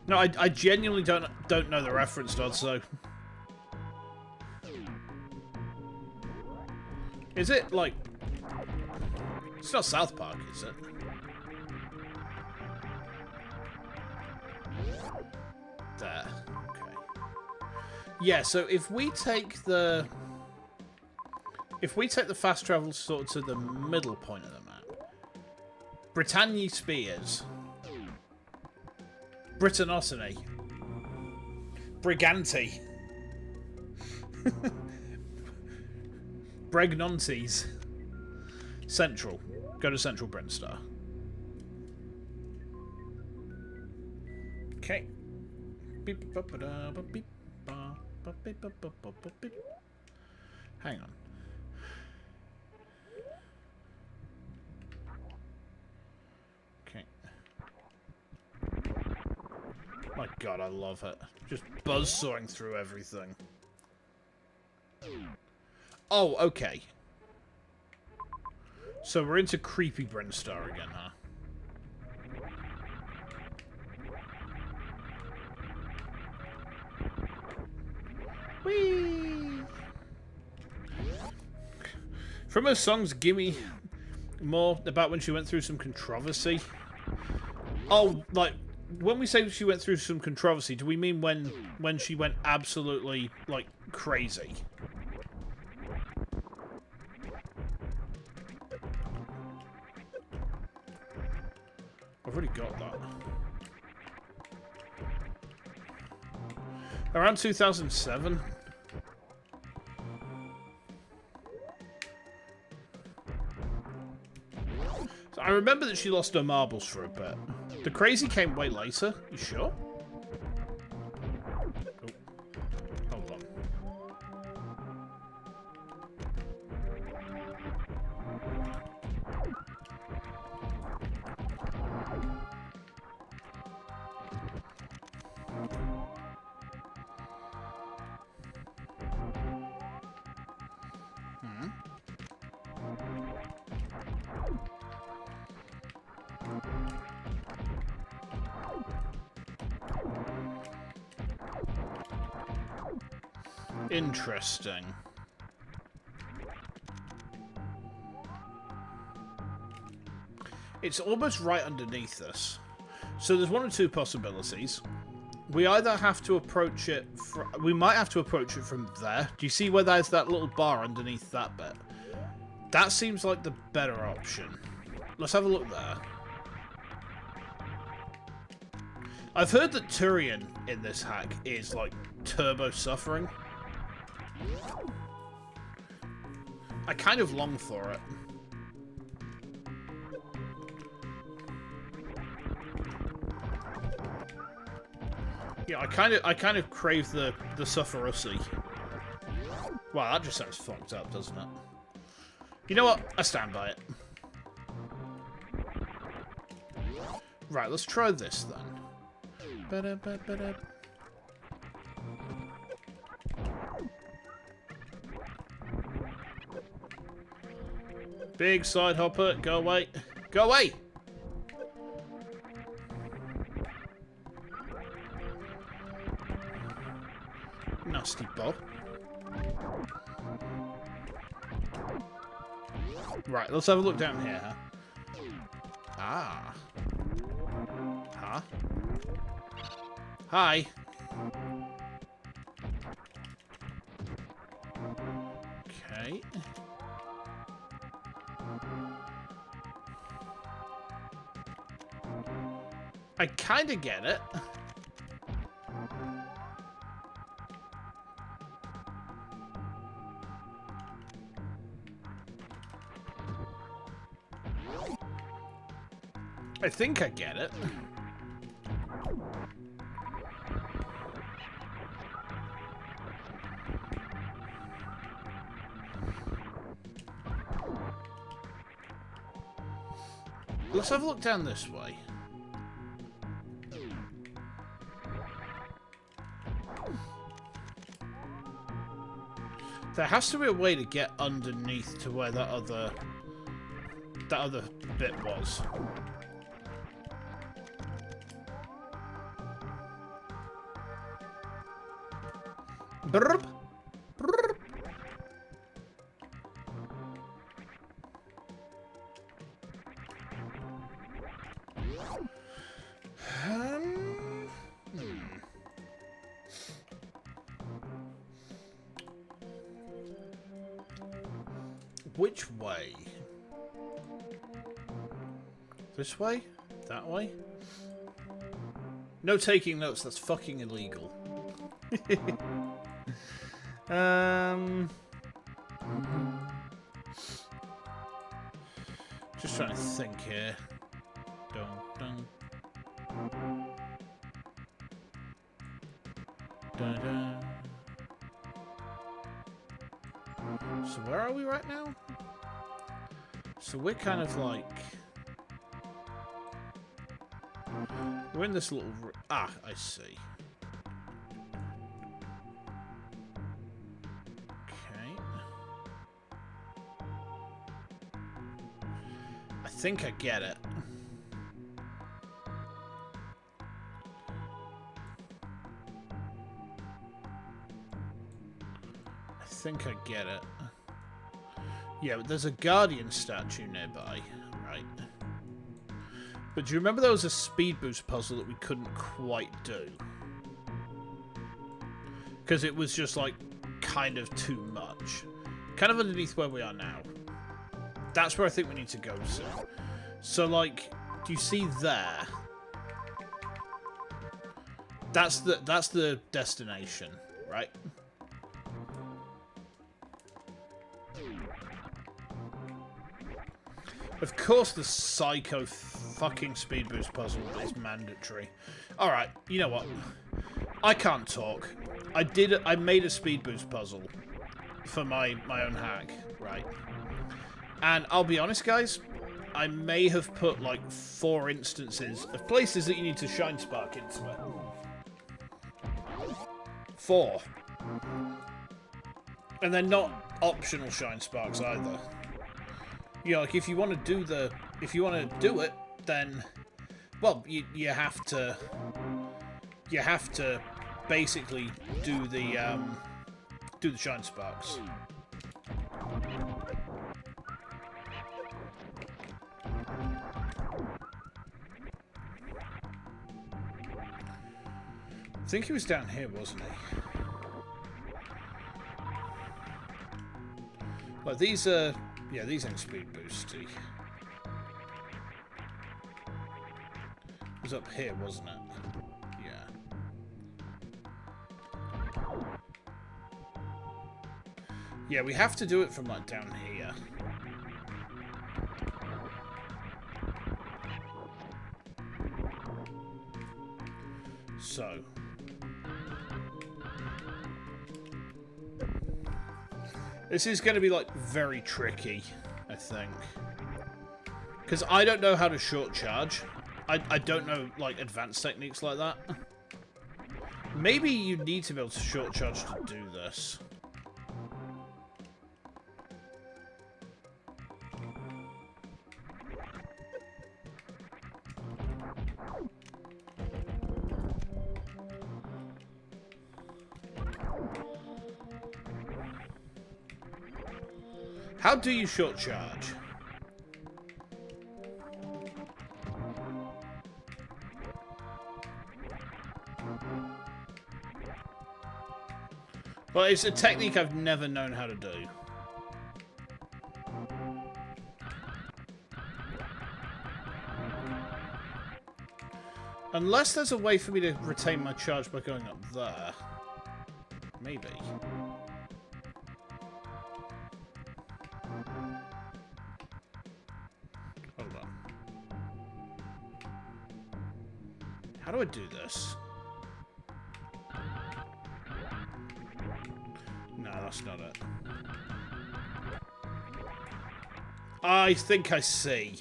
No, I genuinely don't know the reference, Dodd, so... Is it, like... It's not South Park, is it? There. Okay. Yeah, so if we take the fast travel sort of to the middle point of the map, Britannia Spears, Britannicity, Briganti, Bregnontes, Central. Go to Central Brinstar. Okay. Hang on. Okay. My god, I love it. Just buzzsawing through everything. Oh, okay. So we're into creepy Brinstar again, huh? Whee! From her songs, gimme more about when she went through some controversy. Oh, like, when we say she went through some controversy, do we mean when she went absolutely, like, crazy? I've already got that. Around 2007. So I remember that she lost her marbles for a bit. The crazy came way later. You sure? Oh. Hold on. Interesting. It's almost right underneath us. So there's one or two possibilities. We either have to approach it... we might have to approach it from there. Do you see where there's that little bar underneath that bit? That seems like the better option. Let's have a look there. I've heard that Turian in this hack is, like, turbo suffering. I kind of long for it. Yeah, I kind of crave the sufferussy. Wow, that just sounds fucked up, doesn't it? You know what? I stand by it. Right, let's try this then. Ba-da-ba-ba-da. Big side hopper, go away. Go away! Nasty Bob. Right, let's have a look down here, huh? Ah. Huh? Hi. Okay. I kind of get it. I think I get it. Let's have a look down this way. There has to be a way to get underneath to where that other bit was. Brrp. Brrp. which way? This way? That way? No taking notes, that's fucking illegal. Just trying to think here. Dun, dun. Dun, dun. So where are we right now? So we're kind of like... We're in this little... Ah, I see. Okay. I think I get it. I think I get it. Yeah, but there's a guardian statue nearby, right? But do you remember there was a speed boost puzzle that we couldn't quite do? Because it was just, like, kind of too much. Kind of underneath where we are now. That's where I think we need to go to. So, like, do you see there? That's the destination, right? Of course the psycho fucking speed boost puzzle is mandatory. Alright, you know what? I can't talk. I made a speed boost puzzle for my own hack, right? And I'll be honest, guys, I may have put like 4 instances of places that you need to shine spark into it. 4. And they're not optional shine sparks either. You know, like if you want to do it, then, well, you have to basically do the shine sparks. I think he was down here, wasn't he? Like these are. Yeah, these ain't speed boosty. It was up here, wasn't it? Yeah. Yeah, we have to do it from, like, down here. So... This is going to be, like, very tricky, I think. Because I don't know how to short charge. I don't know, like, advanced techniques like that. Maybe you need to be able to short charge to do this. How do you short charge? Well, it's a technique I've never known how to do. Unless there's a way for me to retain my charge by going up there. Maybe. How do I do this? No, that's not it. I think I see.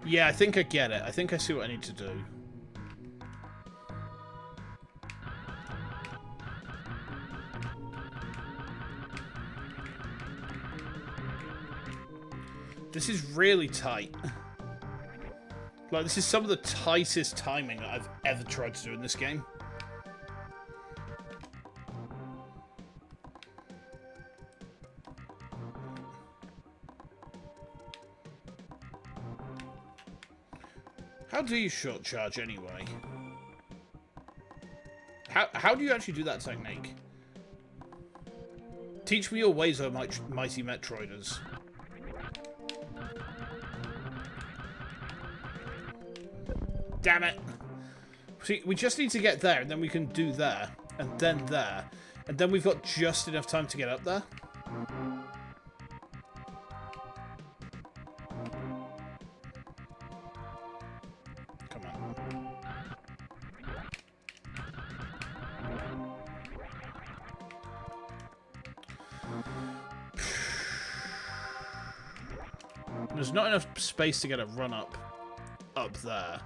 Yeah, I think I get it. I think I see what I need to do. This is really tight. Like, this is some of the tightest timing that I've ever tried to do in this game. How do you short charge anyway? How do you actually do that technique? Teach me your ways, O mighty Metroiders. Damn it. See, we just need to get there, and then we can do there, and then there. And then we've got just enough time to get up there. Come on. There's not enough space to get a run up there.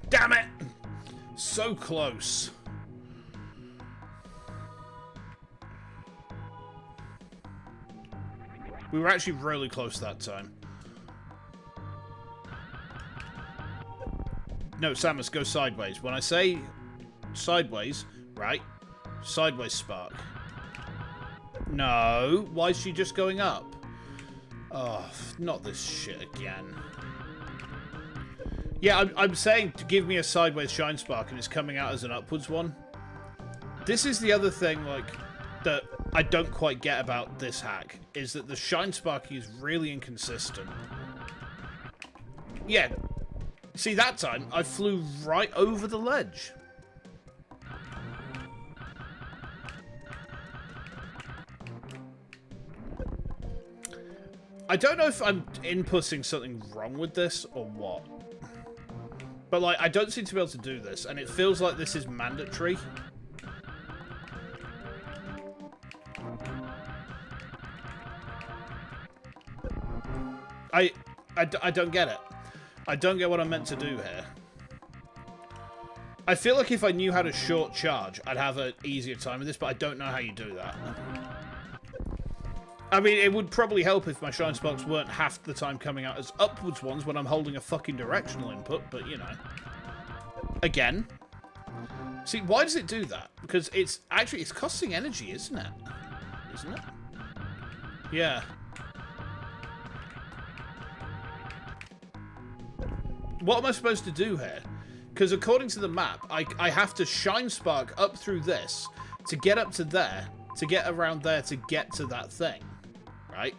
Damn it! So close. We were actually really close that time. No, Samus, go sideways. When I say sideways, right? Sideways spark. No. Why is she just going up? Oh, not this shit again. Yeah, I'm saying to give me a sideways shine spark and it's coming out as an upwards one. This is the other thing, like, that I don't quite get about this hack, is that the shine sparking is really inconsistent. Yeah. See, that time, I flew right over the ledge. I don't know if I'm inputting something wrong with this or what. But, like, I don't seem to be able to do this, and it feels like this is mandatory. I don't get it. I don't get what I'm meant to do here. I feel like if I knew how to short charge, I'd have an easier time with this, but I don't know how you do that. I mean, it would probably help if my shine sparks weren't half the time coming out as upwards ones when I'm holding a fucking directional input, but, you know. Again. See, why does it do that? Because it's actually, it's costing energy, isn't it? Isn't it? Yeah. What am I supposed to do here? Because according to the map, I have to shine spark up through this to get up to there, to get around there to get to that thing. Right?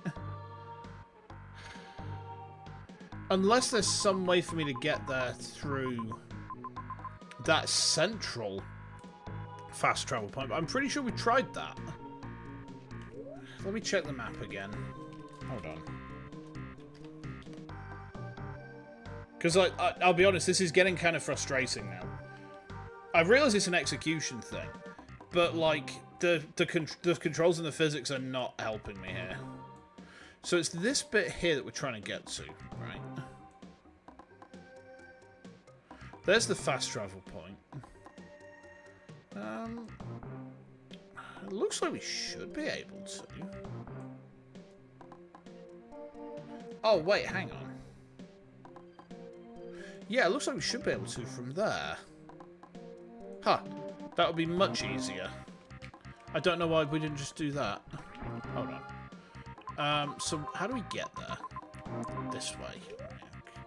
Unless there's some way for me to get there through that central fast travel point. But I'm pretty sure we tried that. Let me check the map again. Hold on. Because I'll be honest, this is getting kind of frustrating now. I realise it's an execution thing, but like the controls and the physics are not helping me here. So it's this bit here that we're trying to get to, right? There's the fast travel point. It looks like we should be able to. Oh wait, hang on. Yeah, it looks like we should be able to from there. Huh. That would be much easier. I don't know why we didn't just do that. Hold on. So how do we get there? This way.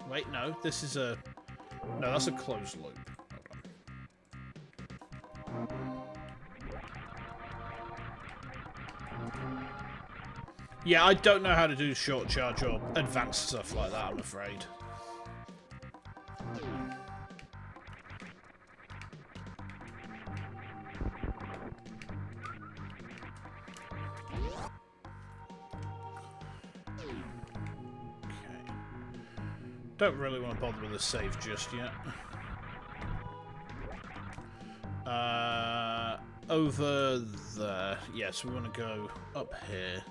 Wait, no. This is a... No, that's a closed loop. Hold on. Yeah, I don't know how to do short charge or advanced stuff like that, I'm afraid. Don't really want to bother with the save just yet. Over there. Yes, we want to go up here.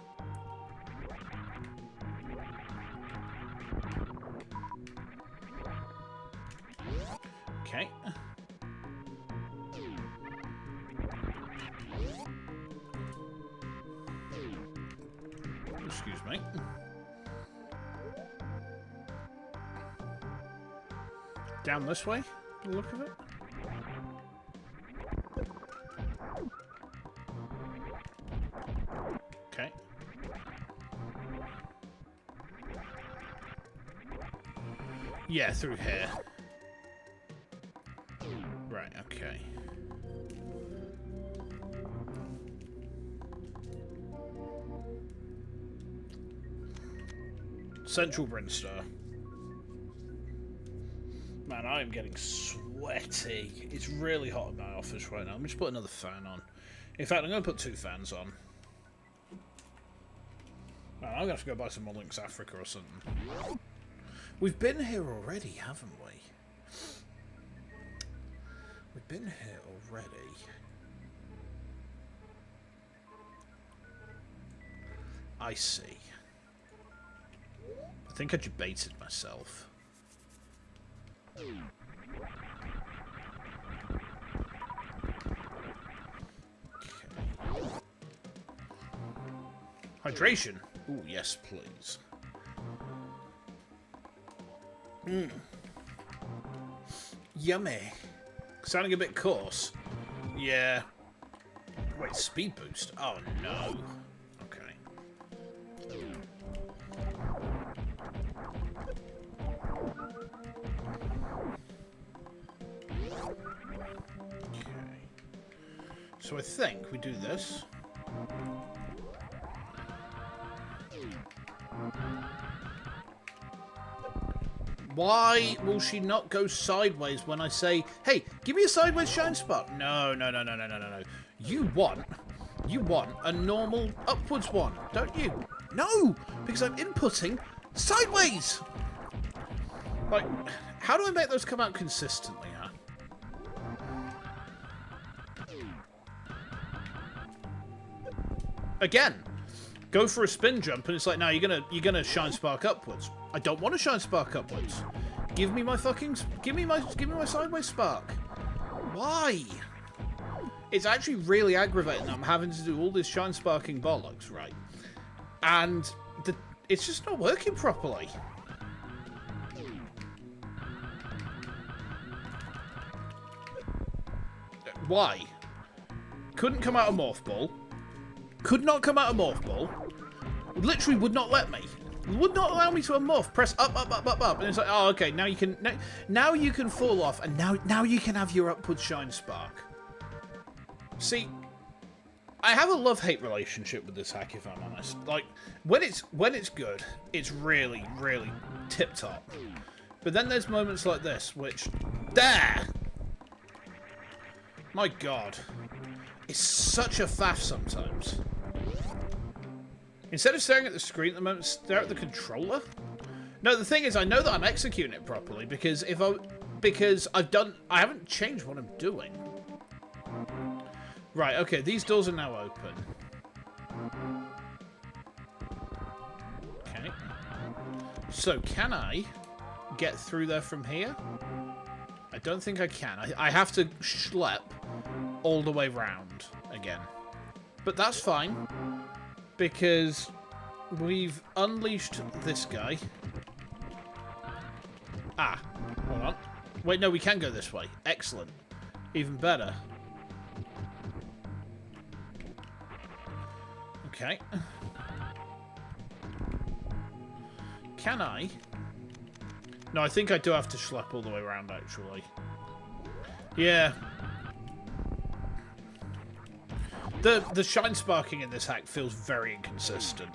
Okay. Excuse me. Down this way, by the look of it. Okay. Yeah, through here. Right, okay. Central Brinstar. Man, I am getting sweaty. It's really hot in my office right now. Let me just put another fan on. In fact, I'm going to put 2 fans on. Man, I'm going to have to go buy some more Lynx Africa or something. We've been here already, haven't we? We've been here already. I see. I think I debated myself. Okay. Hydration. Ooh, yes, please. Yummy. Sounding a bit coarse. Yeah. Wait, speed boost? Oh, no. Okay. So I think we do this. Why will she not go sideways when I say, hey, give me a sideways shine spot? No. You want a normal upwards one, don't you? No, because I'm inputting sideways. Like, how do I make those come out consistently, huh? Again, go for a spin jump, and it's like, no, you're gonna shine spark upwards. I don't want to shine spark upwards. Give me my sideways spark. Why? It's actually really aggravating that I'm having to do all this shine sparking bollocks, right? And it's just not working properly. Why? Couldn't come out of Morph Ball. Could not come out of Morph Ball. Literally would not let me. Would not allow me to unmorph. Press up, and it's like, oh, okay, now you can fall off, and now you can have your upward shine spark. See, I have a love-hate relationship with this hack, if I'm honest. Like, when it's good, it's really, really tip-top. But then there's moments like this, which, there! My God. It's such a faff sometimes. Instead of staring at the screen at the moment, stare at the controller? No, the thing is, I know that I'm executing it properly because I haven't changed what I'm doing. Right, okay, these doors are now open. Okay. So, can I get through there from here? I don't think I can. I have to schlep all the way round again. But that's fine, because we've unleashed this guy. Ah, hold on. Wait, no, we can go this way. Excellent. Even better. Okay. Can I? No, I think I do have to schlep all the way around, actually. Yeah. The shine sparking in this hack feels very inconsistent.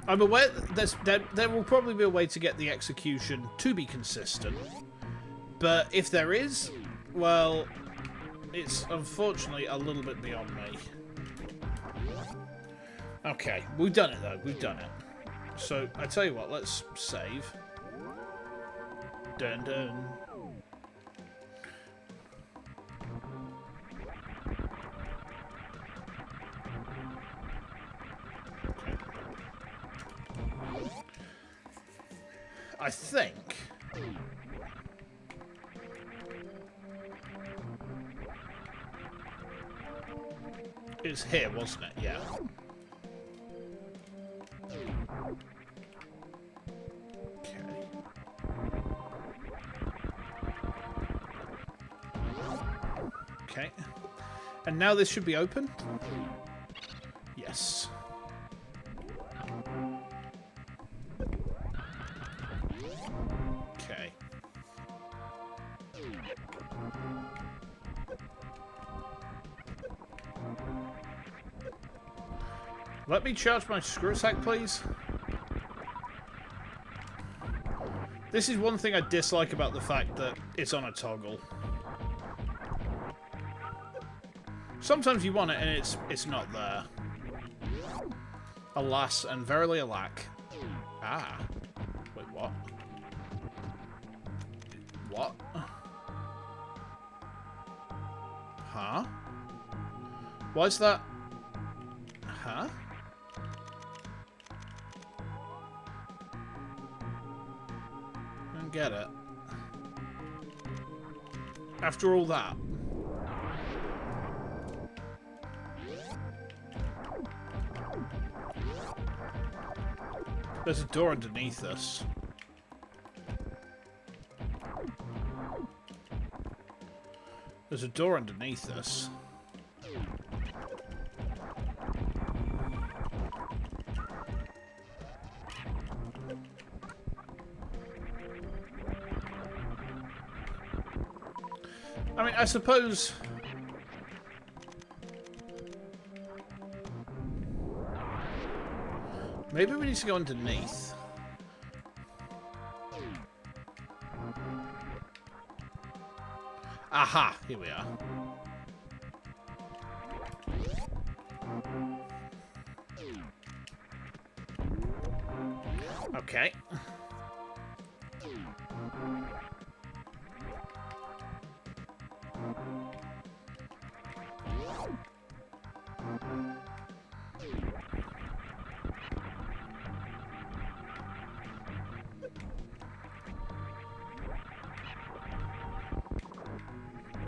I'm aware that there will probably be a way to get the execution to be consistent. But if there is, well, it's unfortunately a little bit beyond me. Okay, we've done it though, we've done it. So, I tell you what, let's save. Dun dun. I think it's here, wasn't it? Yeah. Okay. And now this should be open? Yes. Let me charge my screw attack, please. This is one thing I dislike about the fact that it's on a toggle. Sometimes you want it and it's not there. Alas and verily alack. Ah. Wait, what? What? Huh? Why is that? Huh? I don't get it. After all that. There's a door underneath us. There's a door underneath us. I mean, I suppose... maybe we need to go underneath. Aha! Here we are. Okay.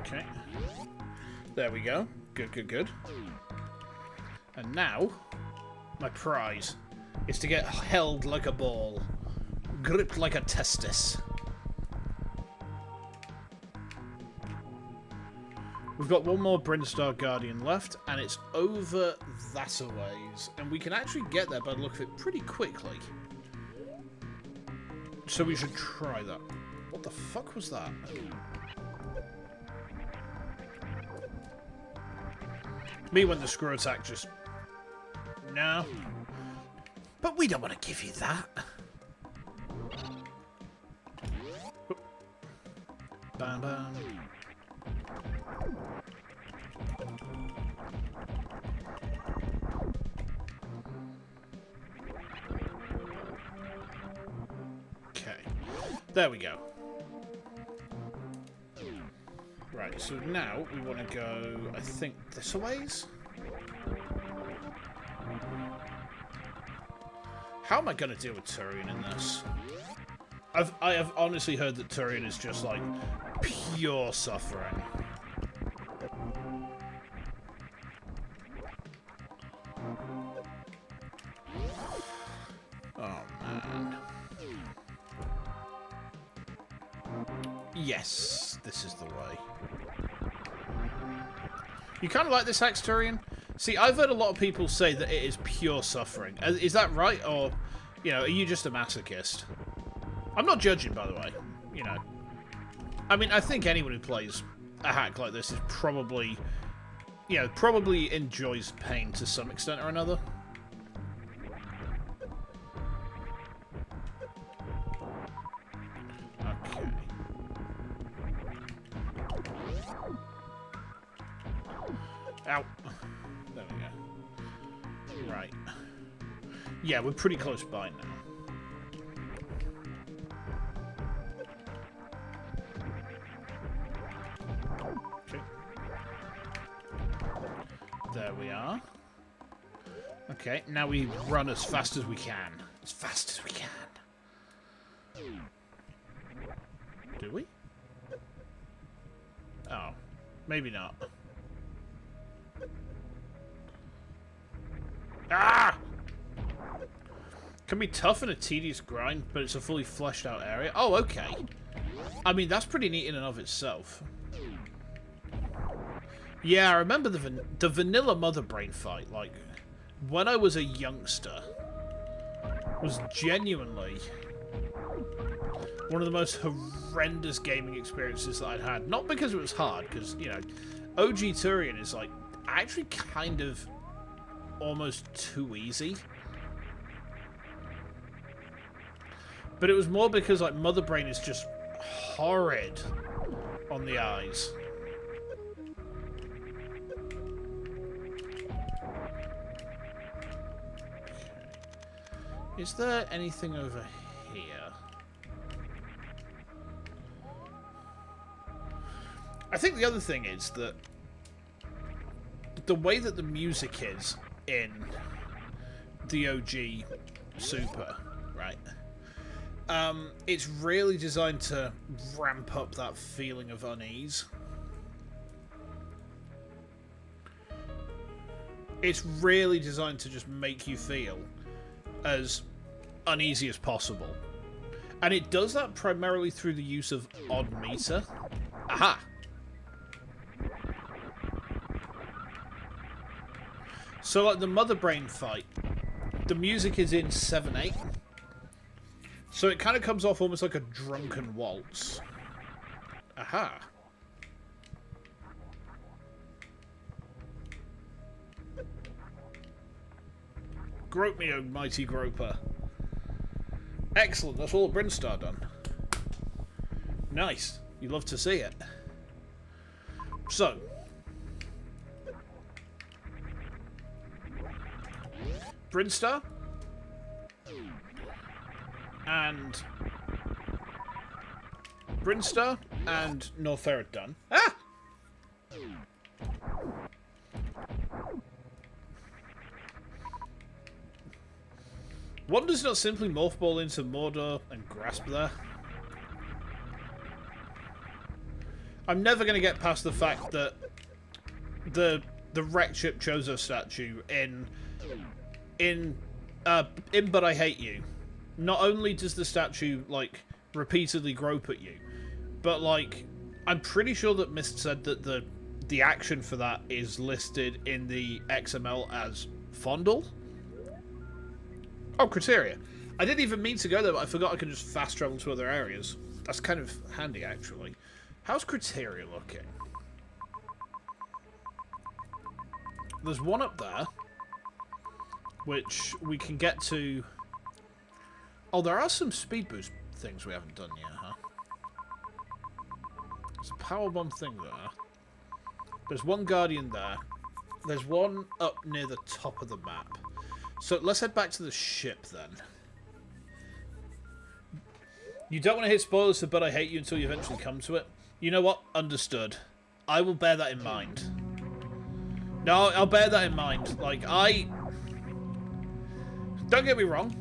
Okay. There we go. Good, good, good. And now, my prize is to get held like a ball. Gripped like a testis. We've got one more Brinstar Guardian left, and it's over that a ways. And we can actually get there by the look of it pretty quickly. So we should try that. What the fuck was that? Me when the screw attack just... no. But we don't want to give you that. Bam, bam. Okay. There we go. Right, so now we want to go, I think, this a ways? How am I going to deal with Turian in this? I have honestly heard that Turian is just, like, pure suffering. Oh, man. Yes, this is the way. You kind of like this Hex Turian? See, I've heard a lot of people say that it is pure suffering. Is that right? Or, you know, are you just a masochist? I'm not judging, by the way. You know. I mean, I think anyone who plays a hack like this is probably, you know, probably enjoys pain to some extent or another. Okay. Ow. There we go. Right. Yeah, we're pretty close by now. Okay. There we are. Okay, now we run as fast as we can. As fast as we can. Do we? Oh. Maybe not. Ah! Can be tough and a tedious grind, but it's a fully fleshed out area. Oh, okay. I mean, that's pretty neat in and of itself. Yeah, I remember the vanilla Mother Brain fight, like, when I was a youngster, was genuinely one of the most horrendous gaming experiences that I'd had. Not because it was hard, because, you know, OG Turian is, like, actually kind of almost too easy. But it was more because, like, Mother Brain is just horrid on the eyes. Okay. Is there anything over here? I think the other thing is that the way that the music is in the OG Super, right? It's really designed to ramp up that feeling of unease. It's really designed to just make you feel as uneasy as possible. And it does that primarily through the use of odd meter. Aha! So, like, the Mother Brain fight, the music is in 7/8. So it kind of comes off almost like a drunken waltz. Aha. Grope me, O mighty groper. Excellent, that's all Brinstar done. Nice. You love to see it. So. Brinstar. And Brinstar and Northerra done. Ah! One does not simply morph ball into Mordor and grasp there. I'm never going to get past the fact that the wrecked ship Chozo statue in But I Hate You. Not only does the statue, like, repeatedly grope at you, but, like, I'm pretty sure that Mist said that the action for that is listed in the XML as fondle. Oh, criteria. I didn't even mean to go there, but I forgot I could just fast travel to other areas. That's kind of handy, actually. How's criteria looking? There's one up there, which we can get to... Oh, there are some speed boost things we haven't done yet, huh? There's a power bomb thing there. There's one guardian there. There's one up near the top of the map. So let's head back to the ship then. You don't want to hit spoilers for But I Hate You until you eventually come to it. You know what? Understood. I will bear that in mind. No, I'll bear that in mind. Like, don't get me wrong.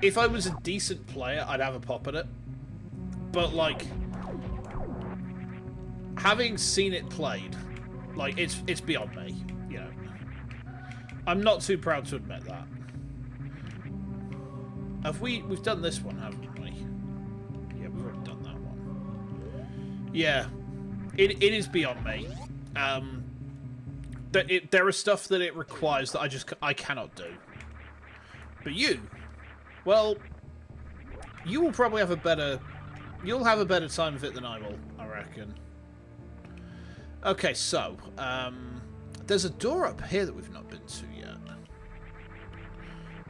If I was a decent player, I'd have a pop at it. But, like, having seen it played, like, it's beyond me, you know. I'm not too proud to admit that. We've done this one, haven't we? Yeah, we've already done that one. Yeah, it is beyond me. There is stuff that it requires that I cannot do. But you... Well, you will probably have a better... You'll have a better time of it than I will, I reckon. Okay, so... there's a door up here that we've not been to yet.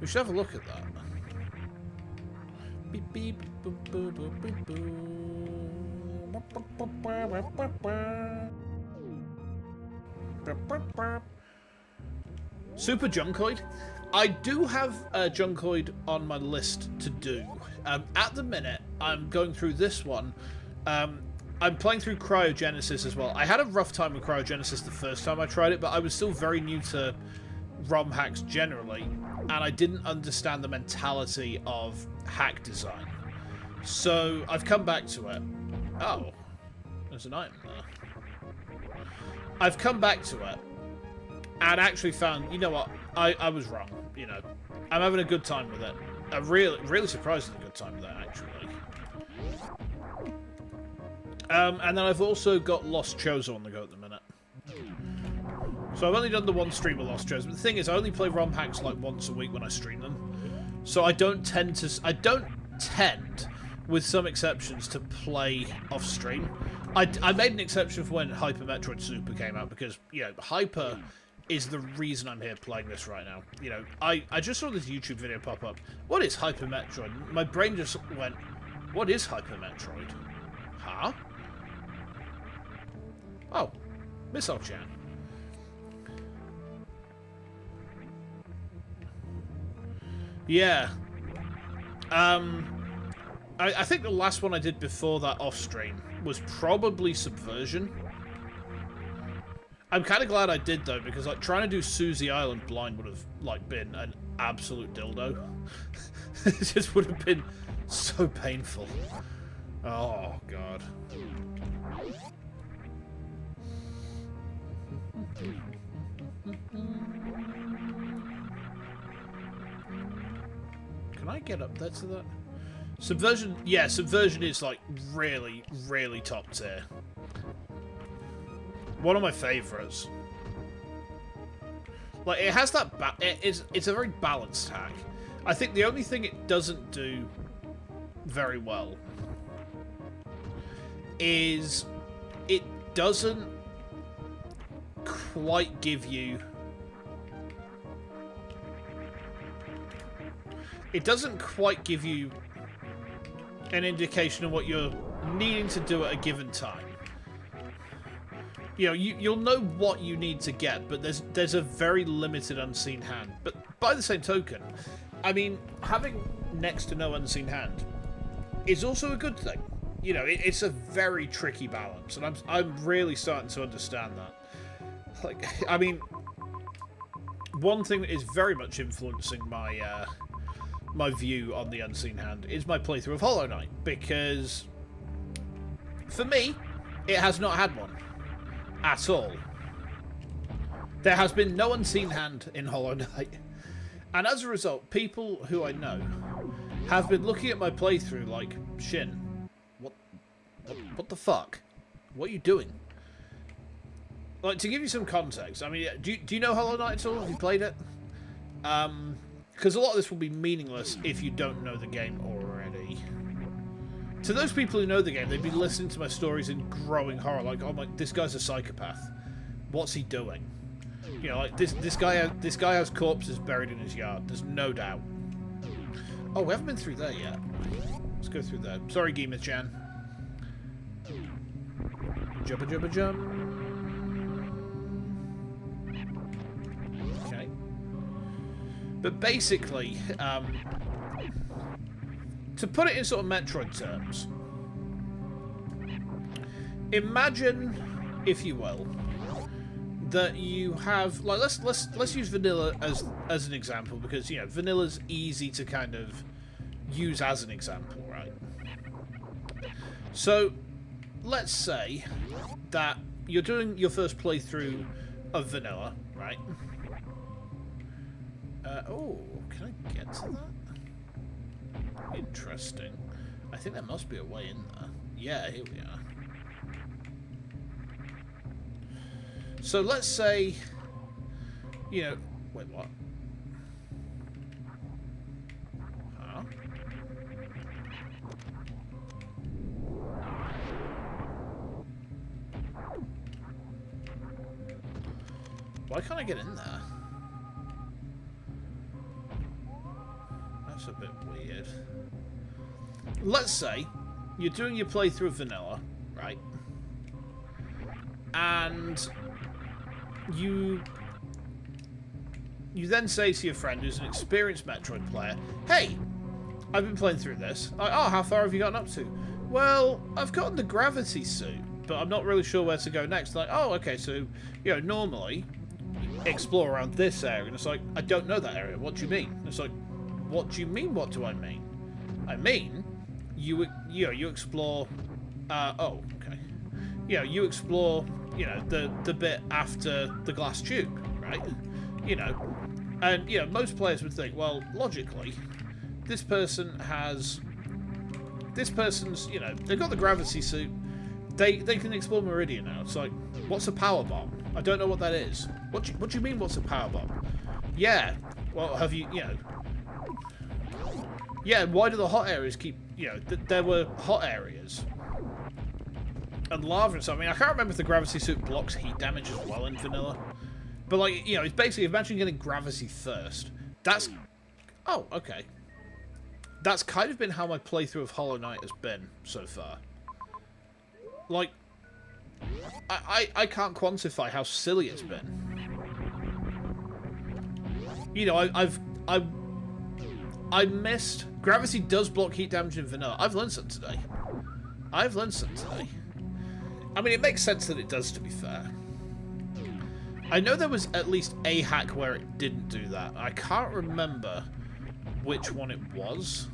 We should have a look at that. Beep, beep, boop, boop, boop, boop, boop. Super Junkoid. I do have Junkoid on my list to do. At the minute, I'm going through this one. I'm playing through Cryogenesis as well. I had a rough time with Cryogenesis the first time I tried it, but I was still very new to ROM hacks generally, and I didn't understand the mentality of hack design. So I've come back to it. Oh, there's an item there. I've come back to it and actually found, you know what, I was wrong. You know, I'm having a good time with it. A really surprisingly good time with it, actually. And then I've also got Lost Chozo on the go at the minute. So I've only done the one stream of Lost Chozo. But the thing is, I only play ROM hacks like once a week when I stream them. So I don't tend with some exceptions, to play off-stream. I made an exception for when Hyper Metroid Super came out, because, you know, Hyper is the reason I'm here playing this right now. You know, I just saw this YouTube video pop up. What is Hyper Metroid? My brain just went, what is Hyper Metroid? Huh? Oh, Missile-chan. Yeah. I think the last one I did before that off-stream was probably Subversion. I'm kind of glad I did, though, because, like, trying to do Susie Island blind would have, like, been an absolute dildo. It just would have been so painful. Oh, God. Can I get up there to that? Subversion, yeah, Subversion is, like, really, really top tier. One of my favourites. Like, it has that, it's a very balanced hack. I think the only thing it doesn't do very well is it doesn't quite give you... It doesn't quite give you an indication of what you're needing to do at a given time. You know, you'll know what you need to get, but there's a very limited unseen hand. But by the same token, I mean, having next to no unseen hand is also a good thing. You know, it's a very tricky balance, and I'm really starting to understand that. Like, I mean, one thing that is very much influencing my my view on the unseen hand is my playthrough of Hollow Knight, because for me, it has not had one at all. There has been no unseen hand in Hollow Knight, and as a result, people who I know have been looking at my playthrough like, Shin, what the fuck? What are you doing? Like, to give you some context, I mean, do you know Hollow Knight at all? Have you played it? Because a lot of this will be meaningless if you don't know the game already. To those people who know the game, they'd be listening to my stories in growing horror, like, oh my, this guy's a psychopath. What's he doing? You know, like, this guy has corpses buried in his yard. There's no doubt. Oh, we haven't been through there yet. Let's go through there. Sorry, Gima-chan. Jumpa jumpa jump. Okay. But basically, to put it in sort of Metroid terms, imagine, if you will, that you have, like, let's use vanilla as an example, because, you know, vanilla's easy to kind of use as an example, right? So let's say that you're doing your first playthrough of vanilla, right? Oh, can I get to that? Interesting. I think there must be a way in there. Yeah, here we are. So let's say, you know, wait, what? Huh? Why can't I get in there? That's a bit weird. Let's say you're doing your playthrough of vanilla, right? And you then say to your friend who's an experienced Metroid player, hey, I've been playing through this. Like, oh, how far have you gotten up to? Well, I've gotten the gravity suit, but I'm not really sure where to go next. Like, oh, okay, so, you know, normally explore around this area. And it's like, I don't know that area. What do you mean? And it's like, what do you mean, what do I mean? I mean, you explore, oh, okay. You know, you explore, you know, the bit after the glass tube, right? You know, and, you know, most players would think, well, logically, this person's, you know, they've got the gravity suit, they can explore Meridian now. It's like, what's a power bomb? I don't know what that is. What do you mean, what's a power bomb? Yeah, well, have you, you know, Yeah, why do the hot areas keep... You know, there were hot areas. And lava and stuff. I mean, I can't remember if the gravity suit blocks heat damage as well in vanilla. But, like, you know, it's basically... Imagine getting gravity first. That's... Oh, okay. That's kind of been how my playthrough of Hollow Knight has been so far. Like... I can't quantify how silly it's been. You know, I missed... Gravity does block heat damage in vanilla. I've learned something today. I mean, it makes sense that it does, to be fair. I know there was at least a hack where it didn't do that. I can't remember which one it was.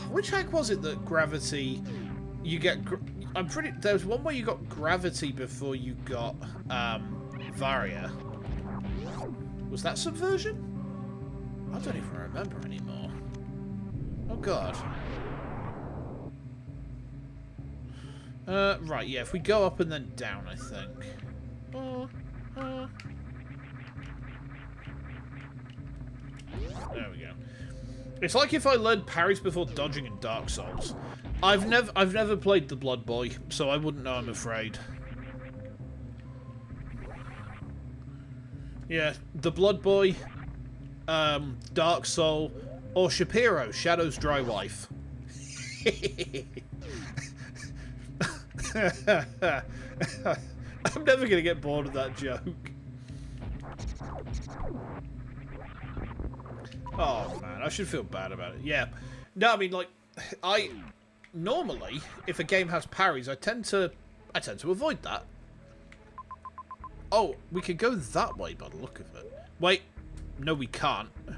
Which hack was it that gravity... You get... I'm pretty... There was one where you got gravity before you got Varia. Was that Subversion? I don't even remember anymore. Oh, God. Right, yeah, if we go up and then down, I think. There we go. It's like if I learned parries before dodging in Dark Souls. I've never played the Blood Boy, so I wouldn't know, I'm afraid. Yeah, the Blood Boy, Dark Soul, or Shapiro, Shadow's dry wife. I'm never gonna get bored of that joke. Oh man, I should feel bad about it. Yeah. No, I mean, like, normally, if a game has parries, I tend to avoid that. Oh, we could go that way by the look of it. Wait, no we can't. Do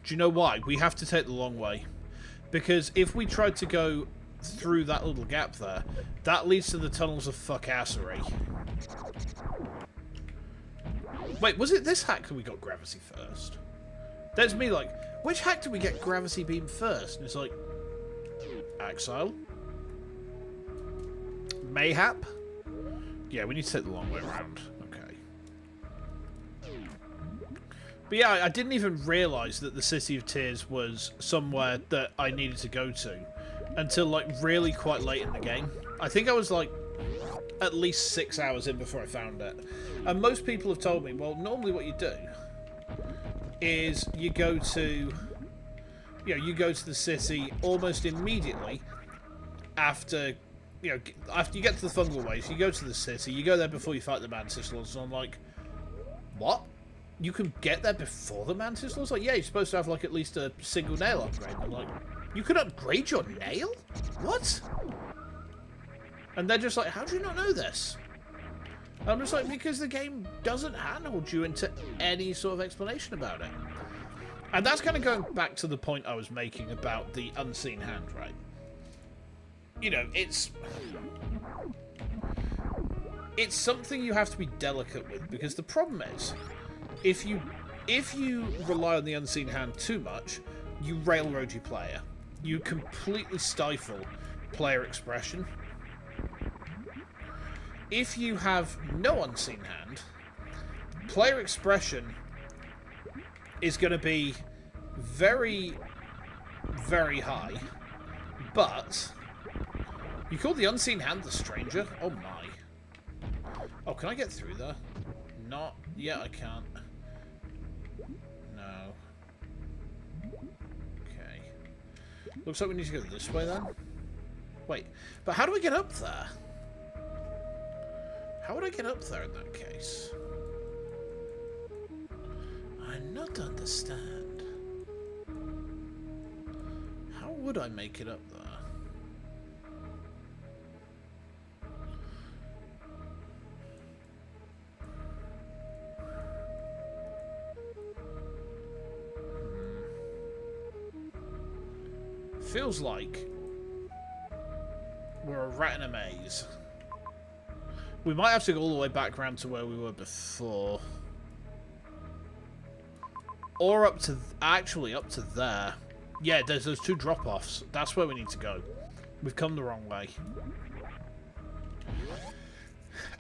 you know why? We have to take the long way. Because if we tried to go through that little gap there, that leads to the tunnels of fuckassery. Wait, was it this hack that we got gravity first? That's me like, which hack did we get gravity beam first? And it's like, AXEIL? Mayhap? Yeah, we need to take the long way around. Okay. But yeah, I didn't even realise that the City of Tears was somewhere that I needed to go to until, like, really quite late in the game. I think I was, like, at least 6 hours in before I found it. And most people have told me, well, normally what you do is you go to... You know, you go to the city almost immediately after... You know, after you get to the fungal waste, you go to the city, you go there before you fight the Mantis Lords, and I'm like, what? You can get there before the Mantis Lords? Like, yeah, you're supposed to have, like, at least a single nail upgrade. I'm like, you can upgrade your nail? What? And they're just like, how do you not know this? And I'm just like, because the game doesn't handhold you into any sort of explanation about it. And that's kind of going back to the point I was making about the unseen hand, right? You know, it's something you have to be delicate with, because the problem is, if you rely on the unseen hand too much, you railroad your player. You completely stifle player expression. If you have no unseen hand, player expression is going to be very, very high, but... You call the unseen hand the stranger? Oh my. Oh, can I get through there? Not... Yeah, I can't. No. Okay. Looks like we need to go this way then. Wait, but how do we get up there? How would I get up there in that case? I not understand. How would I make it up there? Feels like we're a rat in a maze. We might have to go all the way back round to where we were before. Or up to... Actually, up to there. Yeah, there's those two drop-offs. That's where we need to go. We've come the wrong way.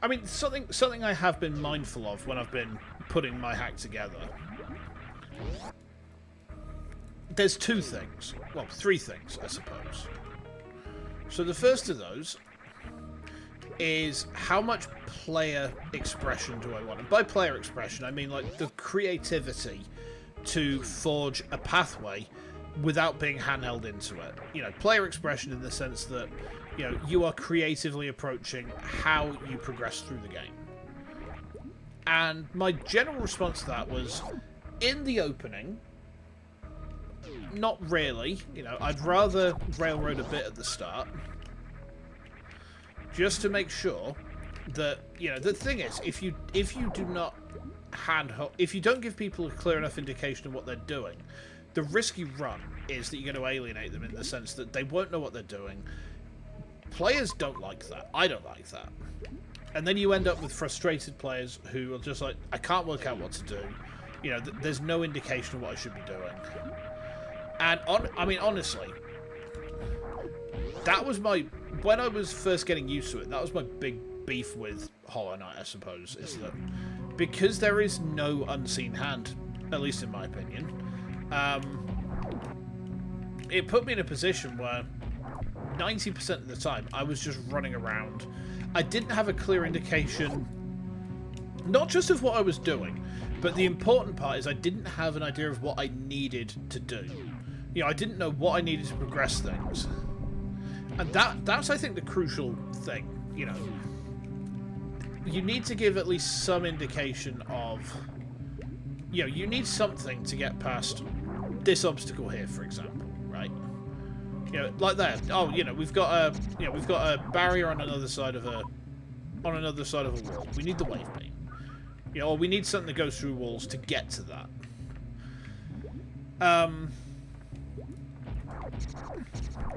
I mean, something I have been mindful of when I've been putting my hack together, there's two things. Well, three things, I suppose. So the first of those is how much player expression do I want? And by player expression, I mean like the creativity to forge a pathway without being handheld into it. You know, player expression in the sense that, you know, you are creatively approaching how you progress through the game. And my general response to that was, in the opening, not really. You know, I'd rather railroad a bit at the start, just to make sure that, you know, the thing is, if you do not if you don't give people a clear enough indication of what they're doing, the risk you run is that you're going to alienate them in the sense that they won't know what they're doing. Players don't like that. I don't like that. And then you end up with frustrated players who are just like, I can't work out what to do. You know, there's no indication of what I should be doing. And, I mean, honestly, that was when I was first getting used to it, that was my big beef with Hollow Knight, I suppose, is that because there is no unseen hand, at least in my opinion, it put me in a position where 90% of the time I was just running around. I didn't have a clear indication, not just of what I was doing, but the important part is I didn't have an idea of what I needed to do. You know, I didn't know what I needed to progress things. And that's, I think, the crucial thing, you know. You need to give at least some indication of, you know, you need something to get past this obstacle here, for example, right? You know, like there. Oh, you know, we've got a barrier on another side of a wall. We need the wave beam. You know, or we need something that goes through walls to get to that.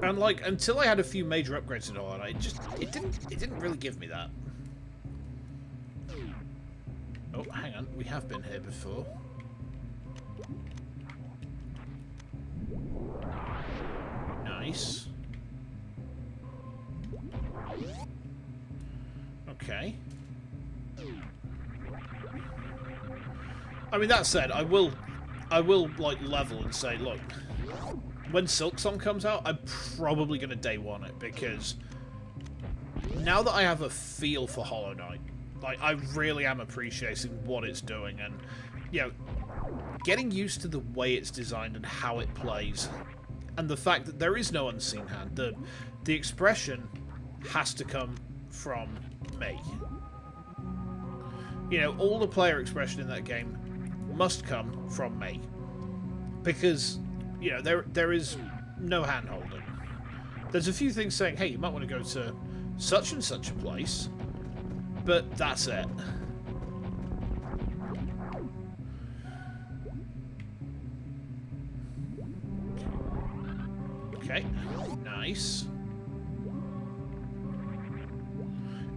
And like until I had a few major upgrades and all that, it didn't really give me that. Oh, hang on, we have been here before. Nice. Okay. I mean, that said, I will like level and say, look, when Silksong comes out, I'm probably going to day one it, because now that I have a feel for Hollow Knight, like, I really am appreciating what it's doing, and, you know, getting used to the way it's designed and how it plays, and the fact that there is no unseen hand. The expression has to come from me. You know, all the player expression in that game must come from me, because, you know, there is no hand holding. There's a few things saying, hey, you might want to go to such and such a place, but that's it. Okay, nice.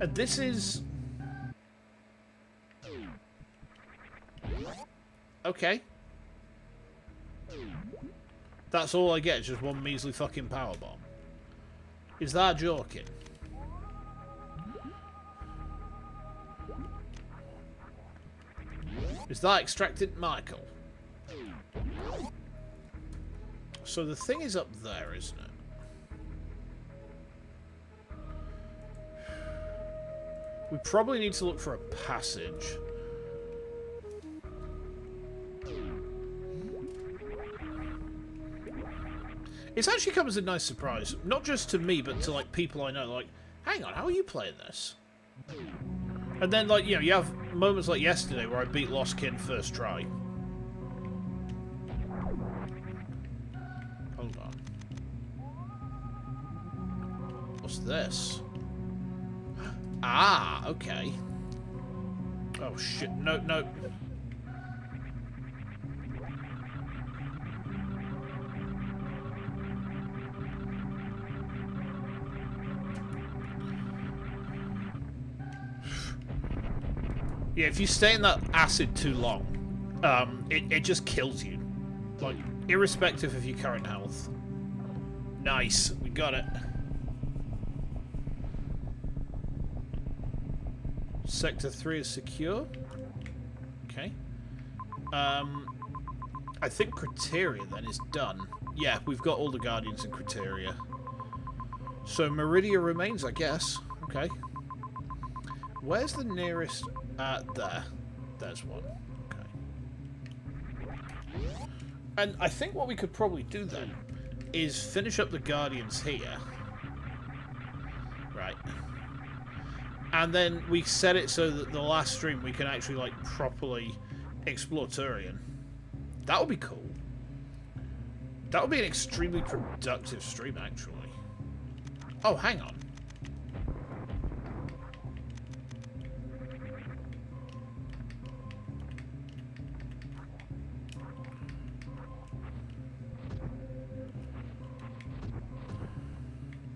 And this is... okay. That's all I get, is just one measly fucking powerbomb. Is that joking? Is that extracted Michael? So the thing is up there, isn't it? We probably need to look for a passage. It's actually come as a nice surprise, not just to me, but to like people I know. Like, hang on, how are you playing this? And then, like, you know, you have moments like yesterday where I beat Lost Kin first try. Hold on. What's this? Ah, okay. Oh shit! No, no. Yeah, if you stay in that acid too long, it just kills you. Like, irrespective of your current health. Nice, we got it. Sector 3 is secure. Okay. I think criteria then is done. Yeah, we've got all the guardians in criteria. So Meridia remains, I guess. Okay. Where's the nearest? There. There's one. Okay. And I think what we could probably do then is finish up the guardians here. Right. And then we set it so that the last stream we can actually, like, properly explore Turian. That would be cool. That would be an extremely productive stream, actually. Oh, hang on.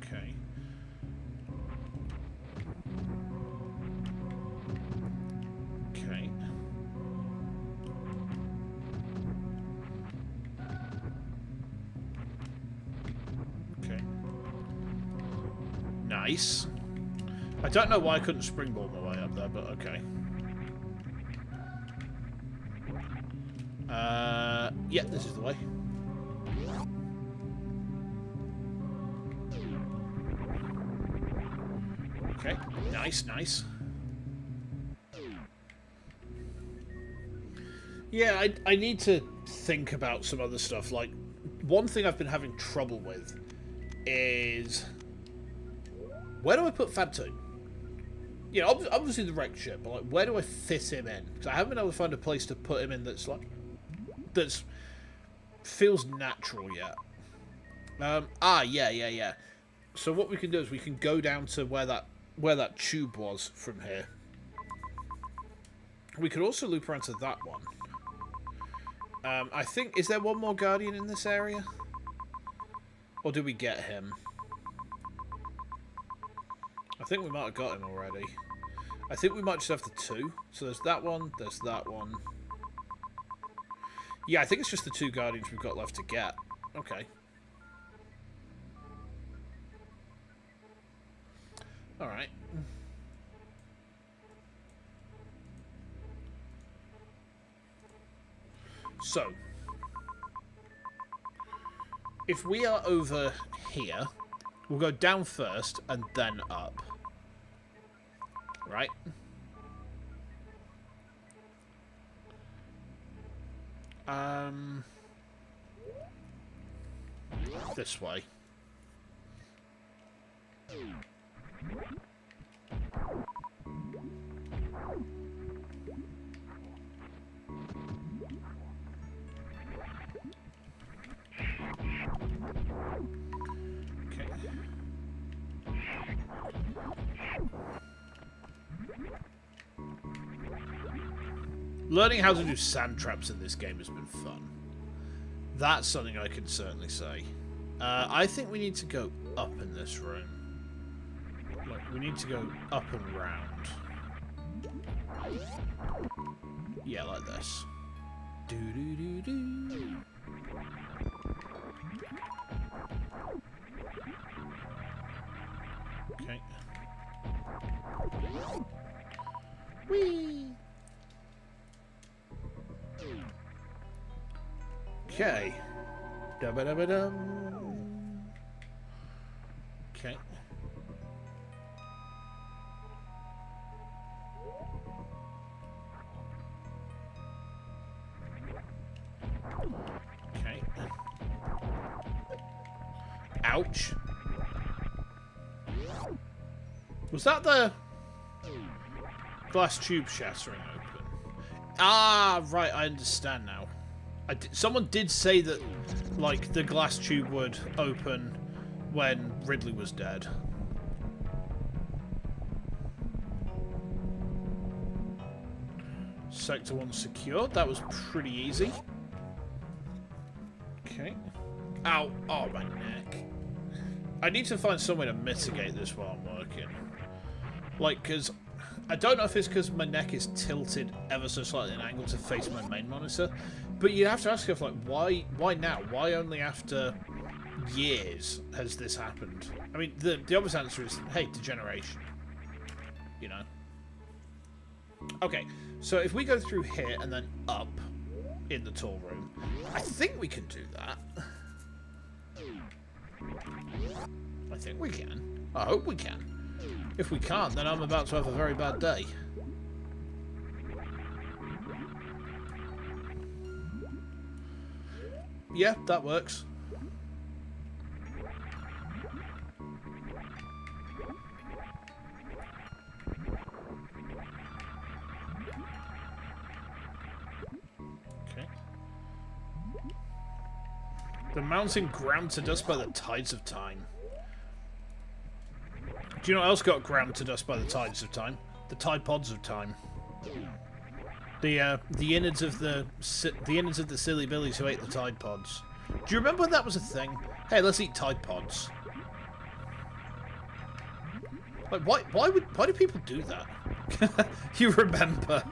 Okay. Okay. Okay. Nice. I don't know why I couldn't springboard my way up there, but okay. Yeah, this is the way. Okay, nice, nice. Yeah, I need to think about some other stuff. Like, one thing I've been having trouble with is... where do I put Fabto? Yeah, obviously the wrecked ship, but like, where do I fit him in? Because I haven't been able to find a place to put him in that's like... that's... feels natural yet. Yeah. So what we can do is we can go down to where that tube was from here. We could also loop around to that one. I think... is there one more Guardian in this area? Or did we get him? I think we might have got him already. I think we might just have the two. So there's that one, there's that one. Yeah, I think it's just the two Guardians we've got left to get. Okay. Alright. So, if we are over here, we'll go down first and then up. Right? This way. Learning how to do sand traps in this game has been fun. That's something I can certainly say. I think we need to go up in this room. Like, we need to go up and round. Yeah, like this. Do-do-do-do. Okay. Whee! Okay. Da-ba-da-ba-dum. Okay. Okay. Ouch. Was that the glass tube shattering open? Ah, right, I understand now. Someone did say that, like, the glass tube would open when Ridley was dead. Sector 1 secured. That was pretty easy. Okay. Ow. Oh, my neck. I need to find some way to mitigate this while I'm working. Like, because... I don't know if it's because my neck is tilted ever so slightly at an angle to face my main monitor, but you have to ask yourself, like, why now? Why only after years has this happened? I mean, the obvious answer is, hey, degeneration. You know? Okay, so if we go through here and then up, in the tool room. I think we can do that. I think we can. I hope we can. If we can't, then I'm about to have a very bad day. Yeah, that works. Okay. The mountain ground to dust by the tides of time. Do you know what else got ground to dust by the tides of time? The tide pods of time. The innards of the silly billies who ate the tide pods. Do you remember when that was a thing? Hey, let's eat tide pods. Like, why do people do that? You remember?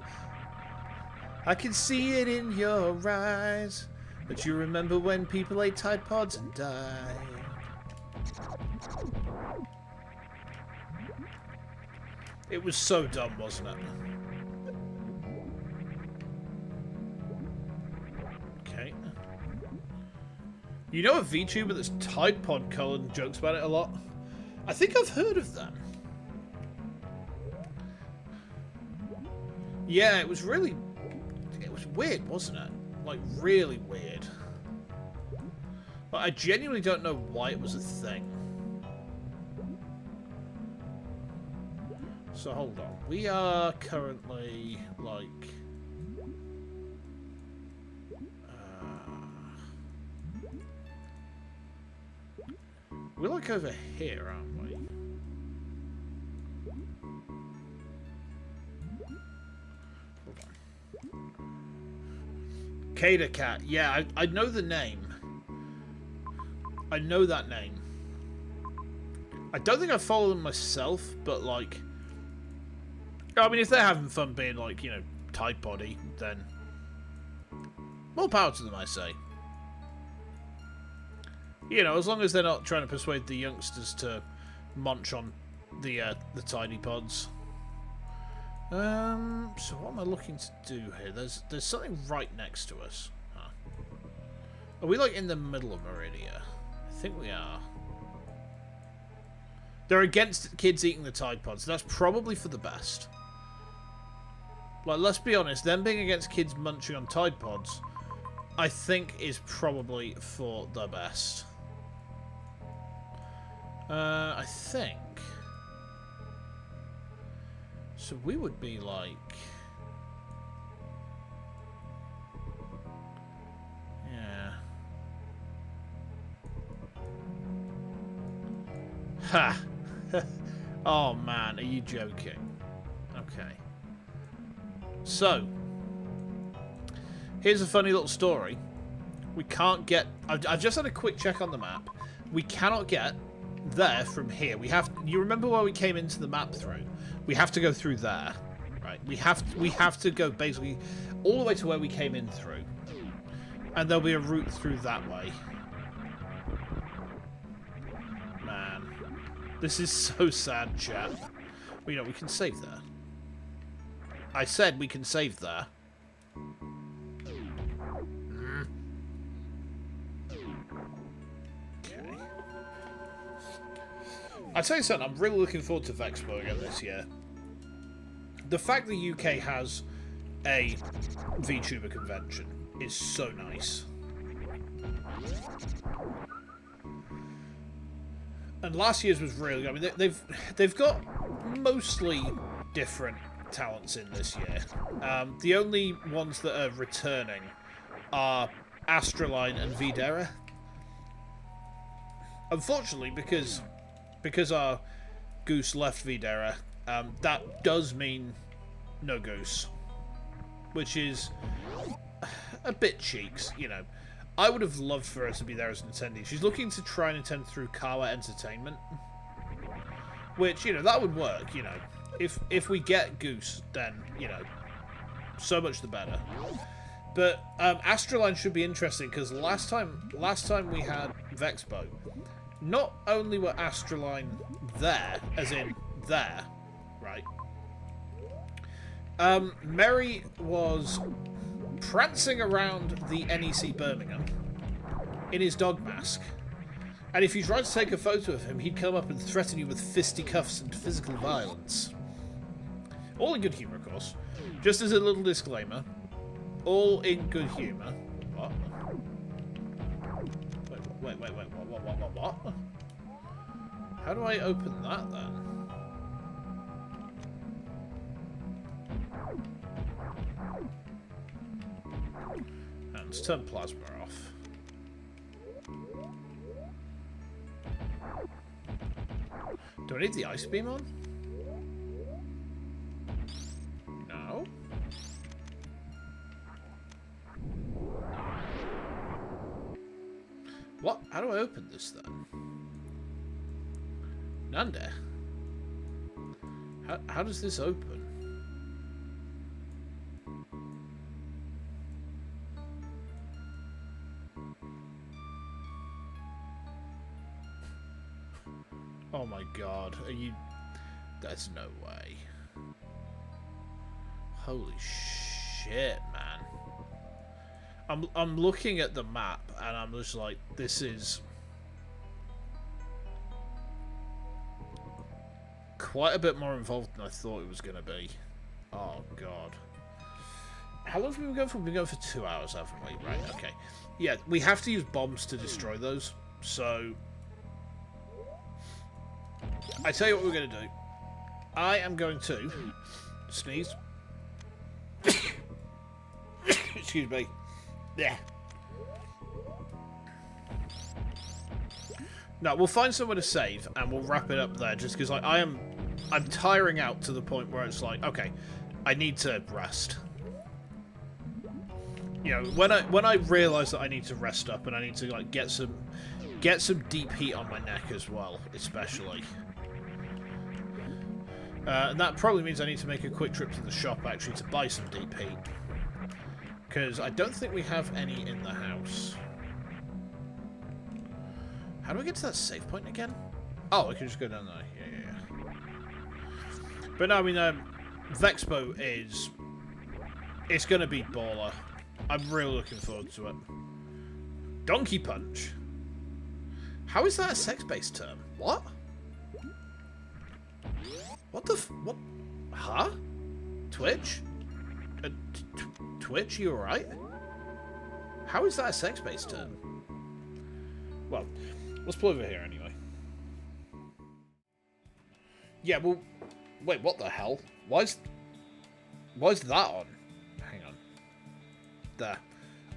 I can see it in your eyes. But you remember when people ate tide pods and died. It was so dumb, wasn't it? Okay. You know a VTuber that's Tide Pod coloured and jokes about it a lot? I think I've heard of them. Yeah, it was weird, wasn't it? Like, really weird. But I genuinely don't know why it was a thing. So hold on, we are currently like we're like over here, aren't we? Hold on. Cada Cat, yeah, I know the name. I know that name. I don't think I follow them myself, but like, I mean, if they're having fun being, like, you know, Tide Poddy, then more power to them, I say. You know, as long as they're not trying to persuade the youngsters to munch on the tiny pods. So what am I looking to do here? There's something right next to us. Huh. Are we, like, in the middle of Meridia? I think we are. They're against kids eating the Tide Pods. That's probably for the best. Like, let's be honest, them being against kids munching on Tide Pods, I think is probably for the best. I think. So we would be like... Yeah. Ha! Oh man, are you joking? Okay. So, here's a funny little story. We can't get... I've just had a quick check on the map. We cannot get there from here. We have... You remember where we came into the map through? We have to go through there. Right? We have to go basically all the way to where we came in through. And there'll be a route through that way. Man. This is so sad, chat. Well, you know, we can save there. I said we can save there. Okay. I tell you something, I'm really looking forward to Vexpo again this year. The fact the UK has a VTuber convention is so nice. And last year's was really good. I mean, they've got mostly different talents in this year. The only ones that are returning are Astroline and Videra. Unfortunately, because our Goose left Videra, that does mean no Goose, which is a bit cheeks, you know. I would have loved for her to be there as an attendee. She's looking to try and attend through Kawa Entertainment, which, you know, that would work, you know. If we get Goose, then, you know, so much the better. But Astroline should be interesting, because last time we had Vexpo, not only were Astroline there, as in there, right? Mary was prancing around the NEC Birmingham in his dog mask. And if you tried to take a photo of him, he'd come up and threaten you with fisticuffs and physical violence. All in good humour, of course. Just as a little disclaimer, all in good humour. What? Wait, what? How do I open that, then? And let's turn plasma off. Do I need the ice beam on? No. What? How do I open this then? Nande? How does this open? Oh my god, are you... There's no way. Holy shit, man. I'm looking at the map and I'm just like, this is quite a bit more involved than I thought it was going to be. Oh god. How long have we been going for? We've been going for 2 hours, haven't we? Right, okay. Yeah, we have to use bombs to destroy those, so... I tell you what we're going to do. I am going to sneeze. Excuse me. Yeah. No, we'll find somewhere to save and we'll wrap it up there. Just because I'm tiring out to the point where it's like, okay, I need to rest. You know, when I realise that I need to rest up and I need to like get some deep heat on my neck as well, especially. And that probably means I need to make a quick trip to the shop actually to buy some deep heat. Because I don't think we have any in the house. How do I get to that save point again? Oh, I can just go down there. Yeah. But no, I mean, Vexpo is... It's going to be baller. I'm really looking forward to it. Donkey Punch? How is that a sex-based term? What? What the what? Huh? Twitch? Twitch, you alright? How is that a sex-based term? Well, let's pull over here anyway. Yeah, well... Wait, what the hell? Why is that on? Hang on. There.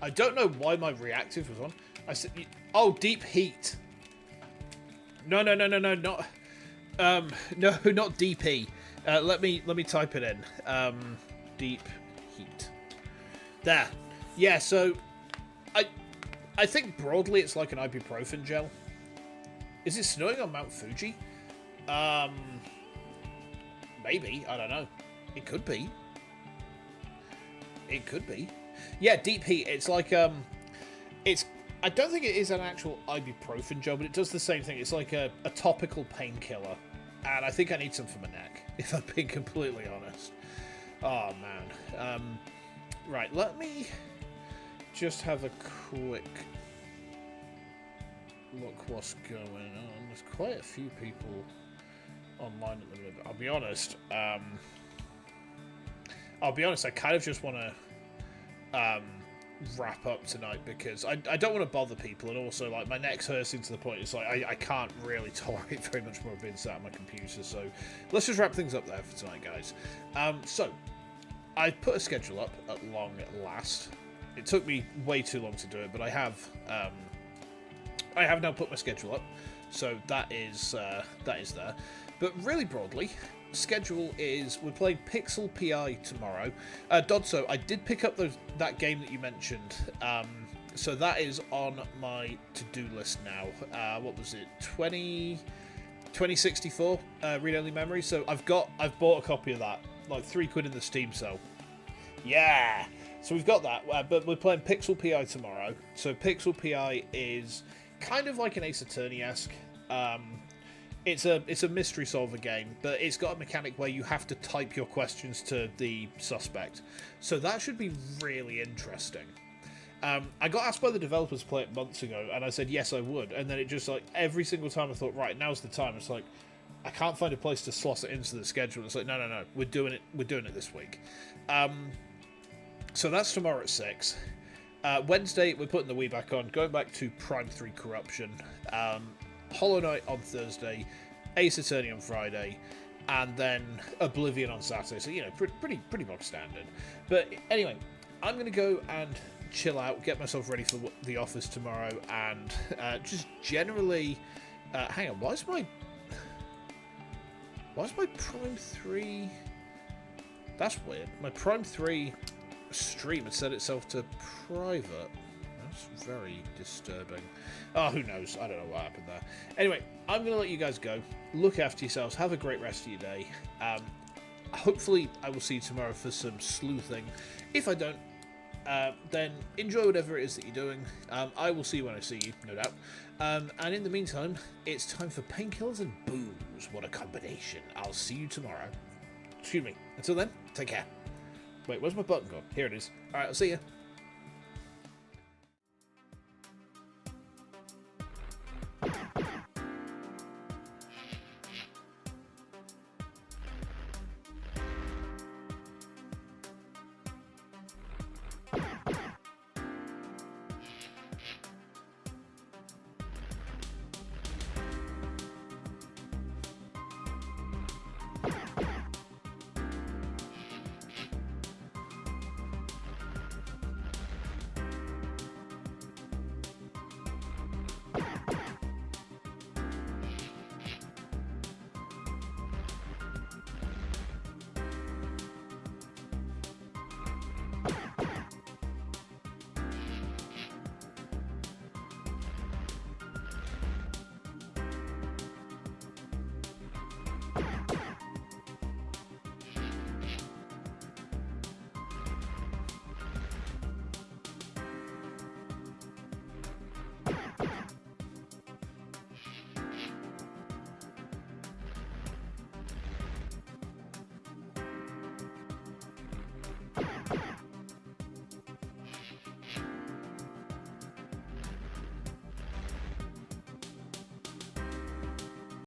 I don't know why my reactive was on. I said... Oh, deep heat. No, not... no, not DP. Let me type it in. Deep heat. There. Yeah, so I think broadly it's like an ibuprofen gel. Is it snowing on Mount Fuji? Maybe, I don't know. It could be. It could be. Yeah, deep heat. It's like it's I don't think it is an actual ibuprofen gel, but it does the same thing. It's like a topical painkiller. And I think I need some for my neck, if I'm being completely honest. Oh, man. Right, let me just have a quick look what's going on. There's quite a few people online at the moment. I'll be honest, I kind of just want to wrap up tonight because I don't want to bother people, and also like my neck's hurting to the point it's like I can't really tolerate very much more being sat on my computer, so let's just wrap things up there for tonight, guys. So I put a schedule up at long last. It took me way too long to do it, but I have now put my schedule up, so that is there. But really broadly, schedule is we're playing Pixel PI tomorrow. Dodso, I did pick up that game that you mentioned, so that is on my to-do list now. What was it? 2064 read-only memory. So I've bought a copy of that, like £3 in the Steam sale. Yeah. So we've got that, but we're playing Pixel PI tomorrow. So Pixel PI is kind of like an Ace Attorney-esque. It's a mystery solver game, but it's got a mechanic where you have to type your questions to the suspect. So that should be really interesting. I got asked by the developers to play it months ago, and I said yes, I would. And then it just like every single time I thought, right, now's the time. It's like I can't find a place to slot it into the schedule. It's like no, we're doing it this week. So that's tomorrow at 6. Wednesday we're putting the Wii back on, going back to Prime 3 Corruption. Hollow Knight on Thursday, Ace Attorney on Friday, and then Oblivion on Saturday. So pretty box standard. But anyway, I'm gonna go and chill out, get myself ready for the office tomorrow, and just generally hang on. Why is my Prime 3? That's weird. My Prime 3 stream had set itself to private. That's very disturbing. Oh, who knows? I don't know what happened there. Anyway, I'm going to let you guys go. Look after yourselves. Have a great rest of your day. Hopefully, I will see you tomorrow for some sleuthing. If I don't, then enjoy whatever it is that you're doing. I will see you when I see you, no doubt. And in the meantime, it's time for painkillers and booze. What a combination. I'll see you tomorrow. Excuse me. Until then, take care. Wait, where's my button gone? Here it is. Alright, I'll see you.